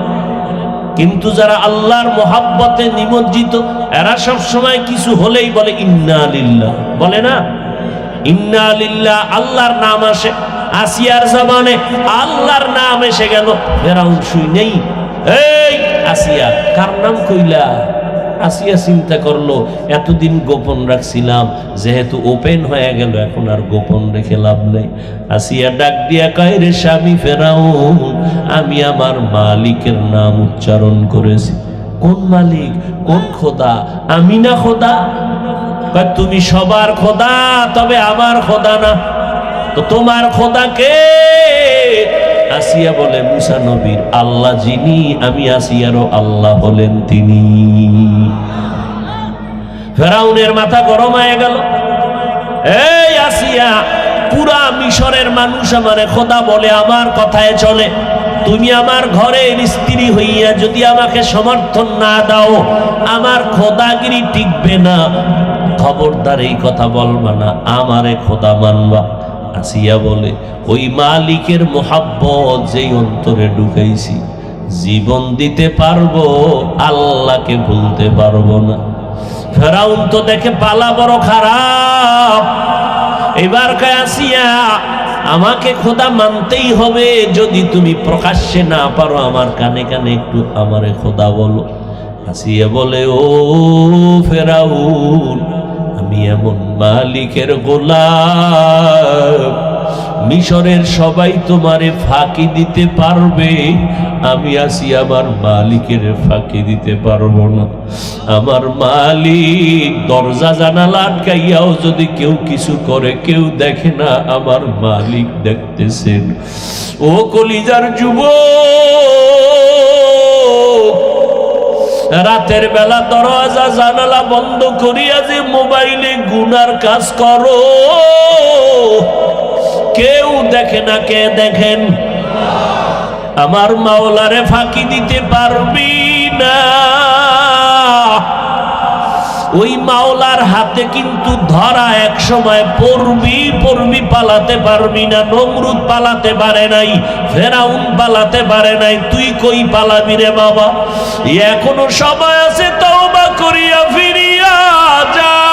কিন্তু যারা আল্লাহর মোহাব্বতে নিমজ্জিত, এরা সব সময় কিছু হলেই বলে ইন্না লিল্লাহ, বলে না ইন্না লিল্লাহ। আল্লাহর নাম আসে, আসিয়ার জবানে আল্লাহর নাম এসে গেল। ফেরাউন শুই নেই, এই আসিয়া কার নাম কইলা? আসিয়া চিন্তা করলো, এতদিন গোপন রাখছিলাম, যেহেতু ওপেন হয়ে গেল, এখন আর গোপন রেখে লাভ নেই। আসিয়া ডাক দিয়া কয়, রে স্বামী ফেরাউন, আমি আমার মালিকের নাম উচ্চারণ করেছি। কোন মালিক? কোন খোদা? আমি না খোদা? তুমি সবার খোদা, তবে আমার খোদা না। তো তোমার খোদা কে? আসিয়া বলে, মুসা নবীর আল্লাহ যিনি, আমি আসিয়ারও আল্লাহ হলেন তিনি। ফেরাউনের মাথা গরম হয়ে গেল। এই আসিয়া, পুরা মিশরের মানুষ আমারে খোদা বলে, আমার কথায় চলে। তুমি আমার ঘরের স্ত্রী হইয়া যদি আমাকে সমর্থন না দাও, আমার খোদাগিরি টিকবে না। খবরদার এই কথা বলবা না, আমারে খোদা মানবা। আসিয়া বলে, ওই মালিকের মোহাব্বত যেই অন্তরে ঢুকাইছি, জীবন দিতে পারবো, আল্লাহকে ভুলতে পারবো না। ফেরাউন তো দেখে পালা বড় খারাপ। এবার কয়, আসিয়া আমাকে খোদা মানতেই হবে, যদি তুমি প্রকাশ্যে না পারো আমার কানে কানে একটু আমারে খোদা বলো। আসিয়া বলে, ও ফেরাউন, আমি আমি এমন মালিকের গোলাম, মিশরের সবাই তোমারে ফাঁকি দিতে পারবে, আমি আছি আমার মালিকের ফাঁকি দিতে পারবো না। আমার মালিক দরজা জানালা আটকাইয়াও যদি কেউ কিছু করে কেউ দেখে না, আমার মালিক দেখতেছেন। ও কলিজার যুবক, রাতের বেলা দরজা জানালা বন্ধ করিয়া যে মোবাইলে গুনার কাজ করো, কেউ দেখে না, কে দেখেন? আমার মাওলারে ফাঁকি দিতে পারবি না। ওই মাওলার হাতে কিন্তু ধরা এক সময় পড়বি, পালাতে পারবি না। নমরুদ পালাতে পারে নাই, ফেরাউন পালাতে পারে নাই, তুই কই পালাবি রে বাবা? এখনো সময় আছে, তওবা করিয়া ফিরিয়া যাও।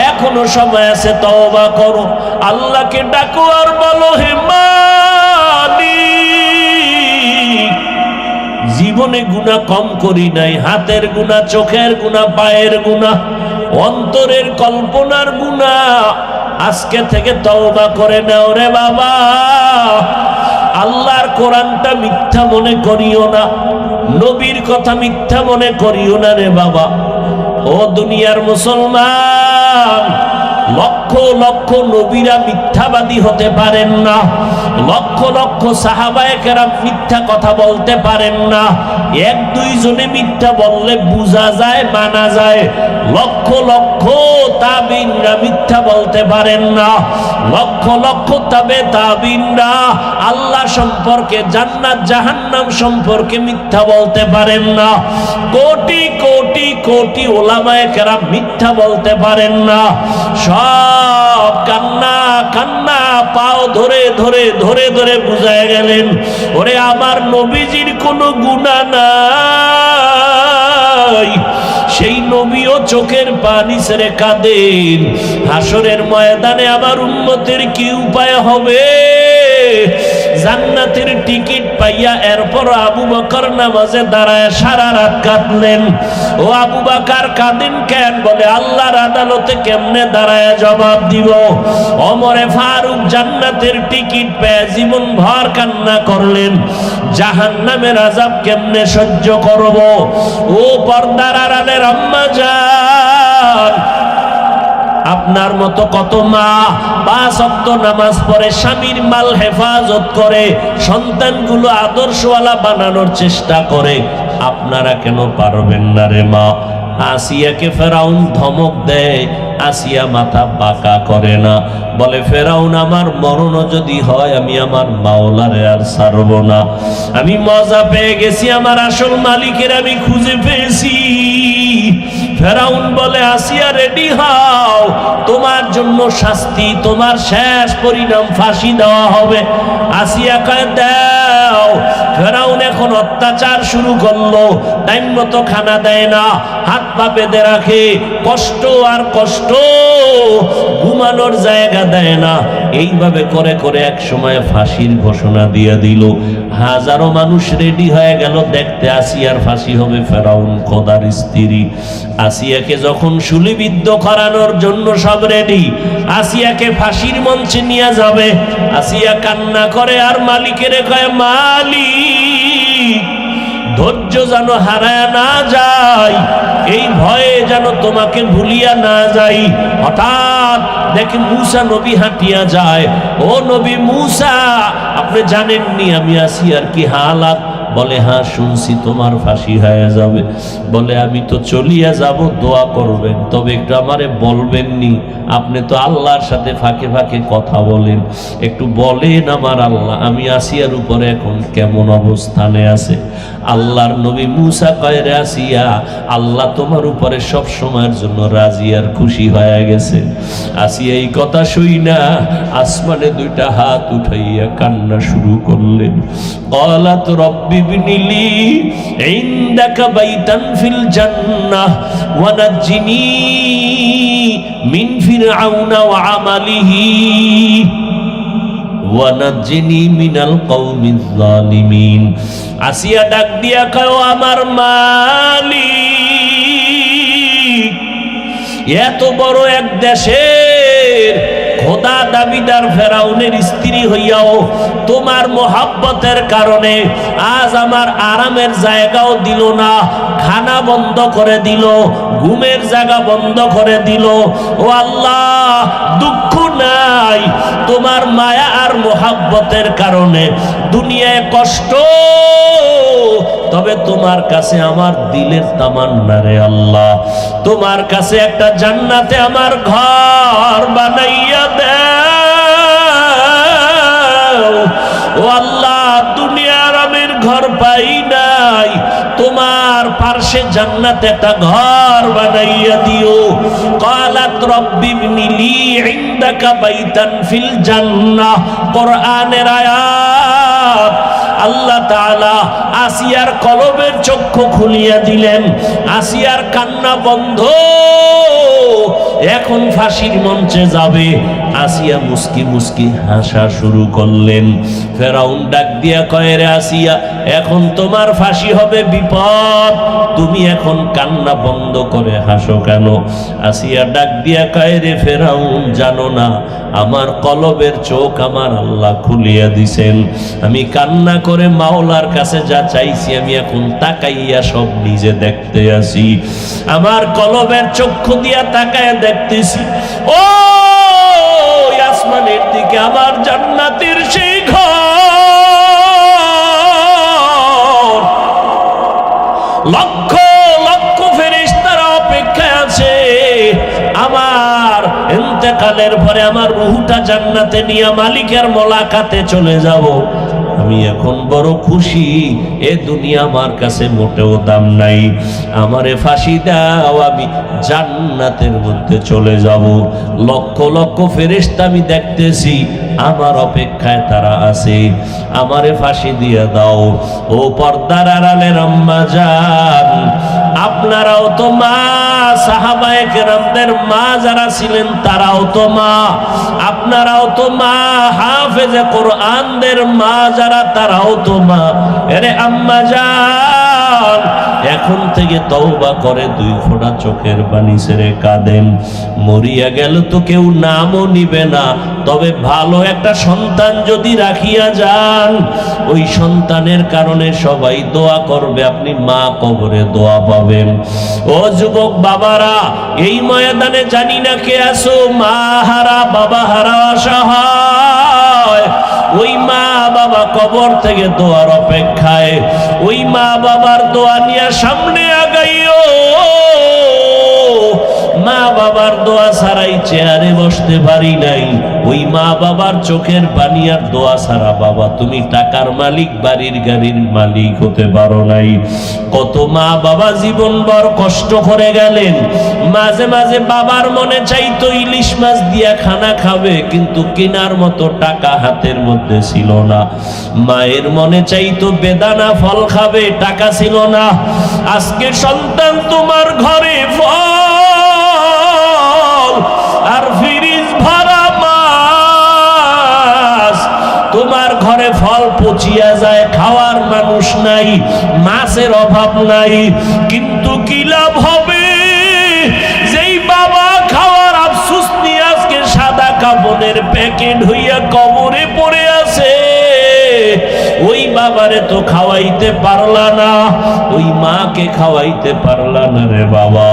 এখনো সময় আছে, তওবা করো, আল্লাহকে ডাকো আর বলো, হে মালিক, জীবনে গুনাহ কম করি নাই, হাতের গুনাহ, চোখের গুনাহ, পায়ের গুনাহ, অন্তরের কল্পনার গুনাহ, আজকে থেকে তওবা করে নাও রে বাবা। আল্লাহর কোরআনটা মিথ্যা মনে করিও না, নবীর কথা মিথ্যা মনে করিও না রে বাবা। ও দুনিয়ার মুসলমান, লক্ষ লক্ষ নবীরা মিথ্যাবাদী হতে পারেন না, লক্ষ লক্ষ সাহাবায়ে কেরাম মিথ্যা কথা বলতে পারেন না। এক দুইজনে মিথ্যা বললে বোঝা যায়, মানা যায়। লক্ষ লক্ষ তাবিনরা মিথ্যা বলতে পারেন না, লক্ষ লক্ষ তাবিনরা আল্লাহ সম্পর্কে, জান্নাত জাহান্নাম সম্পর্কে মিথ্যা বলতে পারেন না। কোটি কোটি কোটি ওলামায়ে কেরাম মিথ্যা বলতে পারেন না। সব কান্না কান্না পাও ধরে ধরে ধরে ধরে বুঝায় গেলেন, ওরে আমার নবীজির কোনো গুনাহ নাই। সেই নবীও চোখের পানি ছেড়ে কাঁদেন, হাসরের ময়দানে আমার উম্মতের কি উপায় হবে? জান্নাতের টিকিট পাইয়া এরপর আবু বকর নামাজে দাঁড়ায় সারা রাত কাঁদলেন। ও আবু বকর কাঁদেন কেন? বলে আল্লাহর আদালতে কেমনে দাঁড়ায় জবাব দিব। ওমরে ফারুক জান্নাতের টিকিট পেয়ে জীবন ভর কান্না করলেন, জাহান্নামের আযাব কেমনে সহ্য করব। ও পর্দার আড়ালের আম্মা জান, আপনার মতো কত মা 5 ওয়াক্ত নামাজ পড়ে, স্বামীর মাল হেফাজত করে, সন্তানগুলো আদর্শওয়ালা বানানোর চেষ্টা করে, আপনারা কেন পারবেন না রে মা? আসিয়াকে ফেরাউন ধমক দেয়, আসিয়া মাথা বাঁকা করে না, বলে ফেরাউন আমার মরণ যদি হয় আমি আমার মাওলারে আর ছাড়ব না। আমি মজা পেয়ে গেছি, আমার আসল মালিকের আমি খুঁজে পেয়েছি। ফেরাউন বলে আসিয়া রেডি হও, তোমার জন্য শাস্তি, তোমার শেষ পরিণাম ফাঁসি দেওয়া হবে। আসিয়া কয় দাও। ফেরাউন এখন অত্যাচার শুরু করলো, টাইম মতো খানা দেয় না, হাত পা বেঁধে রাখে, কষ্ট আর কষ্ট, ঘুমানোর জায়গা দেয় না। এইভাবে করে করে এক সময় ফাঁসির ঘোষণা দিয়ে দিল। হাজারো মানুষ রেডি হয়ে গেল দেখতে আসিয়ার ফাঁসি হবে। ফেরাউন খোদার স্ত্রী আসিয়াকে যখন শুলিবিদ্ধ করানোর জন্য সব রেডি, আসিয়াকে ফাঁসির মঞ্চে নিয়ে যাবে, আসিয়া কান্না করে আর মালিকের কয়, মালিক ধৈর্য যেন হারায় না যায়, এই ভয়ে যেন তোমাকে ভুলিয়া না যাই। হঠাৎ দেখে মূসা নবী হাঁটিয়া যায়। ও নবী মূসা, আপনি জানেননি আমি আসিয়ার কি হালাত? বলে হ্যাঁ শুনছি, তোমার ফাঁসি হয়ে যাবে। বলে আমি তো চলিয়া যাব, দোয়া করবেন, তবে একটু আমারে বলবেননি, আপনি তো আল্লাহর সাথে ফাঁকে ফাঁকে কথা বলেন, একটু বলেন আমার আল্লাহ আমি আসিয়ার উপরে এখন কেমন অবস্থানে আছে। আল্লাহর নবী মূসা কয়, রে আসিয়া, আল্লাহ তোমার উপরে সব সময়ের জন্য রাজি আর খুশি হয়ে গেছে। আসিয়া এই কথা শুই না আসমানে 2টা হাত উঠাইয়া কান্না শুরু করলেন। ক্বালাত রব্বি ইবনিলি ইনদাকা বাইতান ফিল জান্নাহ ওয়া নাজ্জিনি মিন ফিরআউনা ওয়া আমালিহি ওয়া নাজ্জিনি মিনাল কওমিজ জালিমিন। আসিয়া ডাক দিয়া কয়, আমার মালিক এত বড় এক দেশের খোদা দাবিদার ফেরাউনের স্ত্রী হইয়াও তোমার মোহাব্বতের কারণে আজ আমার আরামের জায়গাও দিল না, খানা বন্ধ করে দিল, ঘুমের জায়গা বন্ধ করে দিল। ও আল্লাহ, দুঃখ নাই, তোমার মায়া আর মোহাব্বতের কারণে দুনিয়ায় কষ্ট, তবে তোমার কাছে আমার দিলের তামান্না রে আল্লাহ, তোমার কাছে একটা জান্নাতে আমার ঘর বানাইয়া দাও। ও আল্লাহ, দুনিয়ার আমের ঘর পাই নাই, তোমার পার্শ্বে জান্নাতে একটা ঘর বানাইয়া দিও। ক্বালাত রব্বি ইবনি লি ইনদাকা বাইতান ফিল জান্নাহ, কোরআনের আয়াত। আল্লাহ তাআলা আসিয়ার কলবের চক্ষু খুলিয়া দিলেন, আসিয়ার কান্না বন্ধ, এখন ফাঁসির মঞ্চে যাবে। আসিয়া মুস্কি মুস্কি হাসা শুরু করলেন। ফেরাউন ডাক দিয়া কয়, রে আসিয়া, এখন তোমার ফাঁসি হবে, বিপদ, তুমি এখন কান্না বন্ধ করে হাসো কেন? আসিয়া ডাক দিয়া কয়, রে ফেরাউন, জানো না আমার কলবের চোখ আমার আল্লাহ খুলিয়া দিছেন, আমি কান্না করে মাওলার কাছে যা চাইছি আমি এখন তাকাইয়া সব নিজে দেখতে আসি, আমার কলবের চক্ষু দিয়া তাকাইয়া দেখতেছি ও আসমানের দিকে আমার জান্নাতের সেই ঘর, লক্ষ লক্ষ ফেরেশতারা অপেক্ষায় আছে, আমার ইন্তেকালের পরে আমার রূহটা জান্নাতে নিয়ে মালিকের মোলাকাতে চলে যাব। আমি এখন বড় খুশি, এ দুনিয়া আমার কাছে মোটেও দাম নাই, আমারে ফাঁসি দাও, আমি জান্নাতের মধ্যে চলে যাব। লক্ষ লক্ষ ফেরেশতা আমি দেখতেছি আমার অপেক্ষায় তারা আছে, আমারে ফাঁসি দিয়ে দাও। ও পর্দার আড়ালের আম্মা জান, আপনারাও তো মা, সাহাবায়ে কেরামদের মা যারা ছিলেন তারাও তো মা, আপনারাও তো মা, হাফেজে কোরআনদের মা যারা তারাও তো মা। আরে আম্মা জান, এখন থেকে তওবা করে দুই ফোঁটা চোখের পানি ছেড়ে কাঁদেন। মরিয়া গেল তো কেউ নামও নিবে না, তবে ভালো একটা সন্তান যদি রাখিয়া যান, ওই সন্তানের কারণে সবাই দোয়া করবে, আপনি মা কবরে দোয়া পাবেন। ও যুবক বাবারা, এই ময়দানে জানি না কে আসো, মা হারা বাবা হারা অসহায়, ওই মা বাবা কবর থেকে দোয়ার অপেক্ষায়, ওই মা বাবার দোয়া নিয়ে সামনে আগাইও। মা বাবার দোয়া ছাড়াই চেয়ারে বসতে পারি নাই, ওই মা বাবার চোখের পানি আর দোয়া ছাড়া বাবা তুমি টাকার মালিক, বাড়ির গাড়ির মালিক হতে পারো নাই। কত মা বাবা জীবনভর কষ্ট করে গেলেন, মাঝে মাঝে বাবার মনে চাইতো ইলিশ মাছ দিয়া খানা খাবে, কিন্তু কেনার মতো টাকা হাতের মধ্যে ছিল না। মায়ের মনে চাইতো বেদানা ফল খাবে, টাকা ছিল না। আজকে সন্তান তোমার ঘরে ফল আর ফ্রিজ ভরা মাছ, তোমার ঘরে ফল পচিয়া যায়, খাওয়ার মানুষ নাই, মাছের অভাব নাই, কিন্তু কি লাভ হবে? যেই বাবা খাওয়ার আফসোস নিয়ে আজকে সাদা কাপড়ের প্যাকেট হইয়া কবরে পড়ে আছে, ওই বাবারে তো খাওয়াইতে পারলা না, ওই মাকে খাওয়াইতে পারলা না রে বাবা।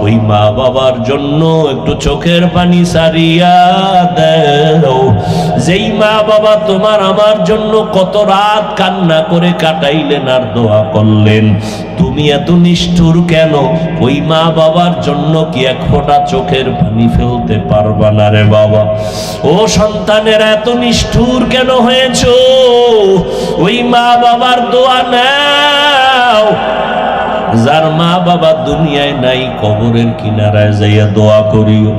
ওই মা বাবার জন্য একটু চোখের পানি সারিয়া দাও। যেই মা বাবা তোমার আমার জন্য কত রাত কান্না করে কাটাইলেন আর দোয়া করলেন, তুমি এত নিষ্ঠুর কেন? ওই মা বাবার জন্য কি এক ফোঁটা চোখের পানি ফেলতে পারবা না রে বাবা? ও সন্তানের এত নিষ্ঠুর কেন হয়েছো? ওই মা বাবার দোয়া নাও। যার মা বাবা দুনিয়ায় নাই, কবরের কিনারায় যাইয়া দোয়া করিও।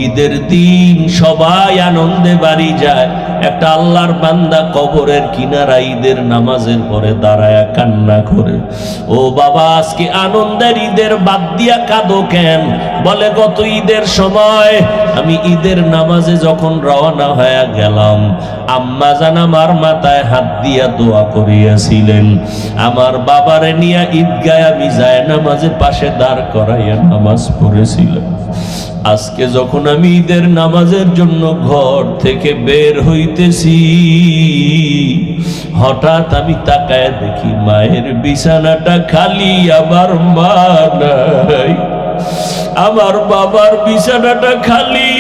ঈদের দিন সবাই আনন্দে বাড়ি যায়, একটা আল্লাহর বান্দা কবরের কিনারা ঈদের নামাজের পরে দাঁড়ায়া কান্না করে, ও বাবা আজকে আনন্দের ঈদের বাদ দিয়া কাঁদো কেন? বলে গত ঈদের সময় আমি ঈদের নামাজে যখন রওনা হয়ে গেলাম, আম্মা জান আমার মাথায় হাত দিয়া দোয়া করিয়াছিলেন, আমার বাবারে নিয়ে ঈদগায় আমি যায় নামাজের পাশে দাঁড় করাইয়া নামাজ পড়েছিলাম। আজকে যখন আমি ঈদের নামাজের জন্য ঘর থেকে বের হইতেছি, হঠাৎ আমি তাকায় দেখি মায়ের বিছানাটা খালি, আমার মা নাই। আমার বাবার বিছানাটা খালি,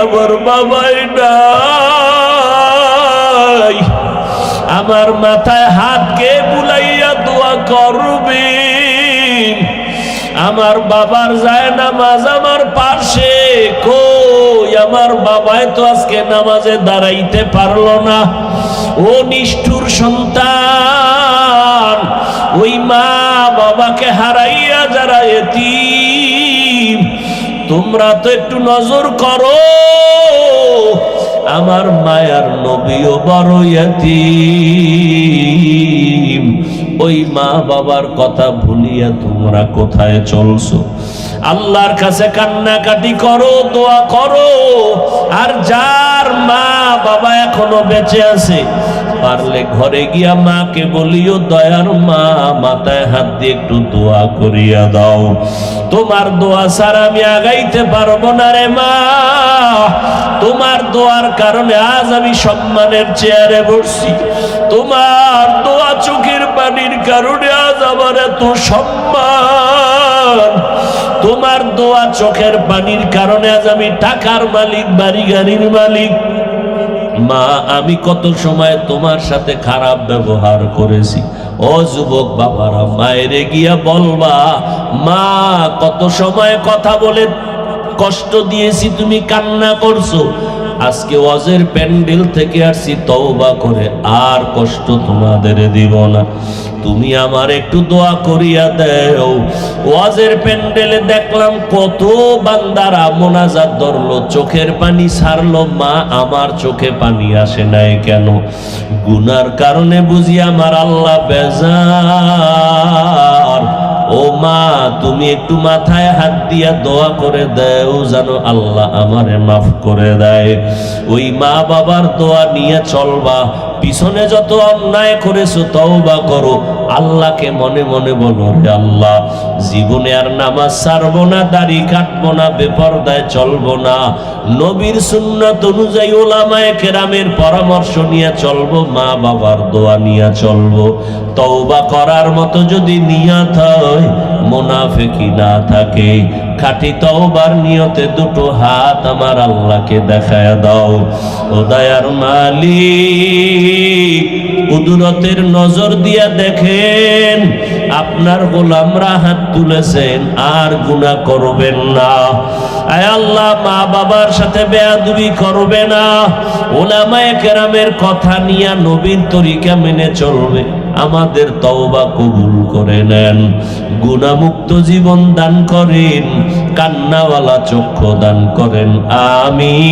আমার বাবাই নাই। আমার মাথায় হাতকে বুলাইয়া দোয়া করবেন। আমার বাবার যায় নামাজ আমার পাশে, কই আমার বাবাই তো আজকে নামাজে দাঁড়াইতে পারলো না। ও নিষ্ঠুর সন্তান, ওই মা বাবাকে হারাইয়া যারা এতিম, তোমরা তো একটু নজর করো। আমার মায়ার নবীও বড় এতিম। ওই মা বাবার কথা ভুলিয়া তোমরা কোথায় চলছো? আল্লাহর কাছে কান্নাকাটি করো, দোয়া করো। আর যার মা বাবা এখনো বেঁচে আছে, পারলে ঘরে গিয়া মাকে বলিও, দয়ার মা, মাথায় হাত দিয়ে একটু দোয়া করিয়া দাও। তোমার দোয়া ছাড়া আমি আগাইতে পারবো না রে মা। তোমার দোয়ার কারণে আজ আমি সম্মানের চেয়ারে বসছি। তোমার দোয়া চোখের পানির কারণে আজ আমার এত সম্মান। তোমার দোয়া চোখের পানির কারণে আজ আমি টাকার মালিক, বাড়ি গাড়ির মালিক। মা, আমি কত সময় তোমার সাথে খারাপ ব্যবহার করেছি। ও যুবক বাবারা, মায়েরে গিয়া বলবা, মা কত সময় কথা বলে কষ্ট দিয়েছি, তুমি কান্না করছো। আজকে ওয়াজের প্যান্ডেল থেকে আসছি তওবা করে, আর কষ্ট তোমাদের দিব না। তুমি আমার একটু দোয়া করিয়া দেও। ওয়াজের প্যান্ডেলে দেখলাম কত বান্দারা মোনাজাত ধরলো, চোখের পানি ছাড়লো। মা, আমার চোখে পানি আসে নাই কেন? গুনার কারণে বুঝি আমার আল্লাহ বেজার। ও মা, তুমি একটু মাথায় হাত দিয়া দোয়া করে দেও, জানো আল্লাহ আমারে মাফ করে দেয়। ওই মা বাবার দোয়া নিয়ে চলবা। পিছনে যত অন্যায় করেছো তওবা করো। আল্লাহকে মনে মনে বলো, হে আল্লাহ, জীবনে আর নামাজ ছাড়বো না, দাড়ি কাটবো না, বেপরদায় চলবো না, নবীর সুন্নাত অনুযায়ী উলামায়ে কেরামের পরামর্শ নিয়ে চলবো, মা বাবার দোয়া নিয়ে চলবো। তওবা করার মতো যদি নিয়ত হয়, মুনাফিকি না থাকে, খাঁটি তওবার নিয়তে দুটো হাত আমার আল্লাহকে দেখায় দাও। ও দয়ার মালিক, কুদরতের নজর দিয়া দেখেন, আপনার গোলামরা হাত তুলেছেন, আর গুনাহ করবেন না। আয় আল্লাহ, মা বাবার সাথে বেয়াদবি করবে না, উলামায়ে কেরামের কথা নিয়ে নবীর তরিকা মেনে চলবে। আমাদের তওবা কবুল করে নেন, গুনাহমুক্ত জীবন দান করেন, কান্নাওয়ালা চক্ষু দান করেন। আমিন।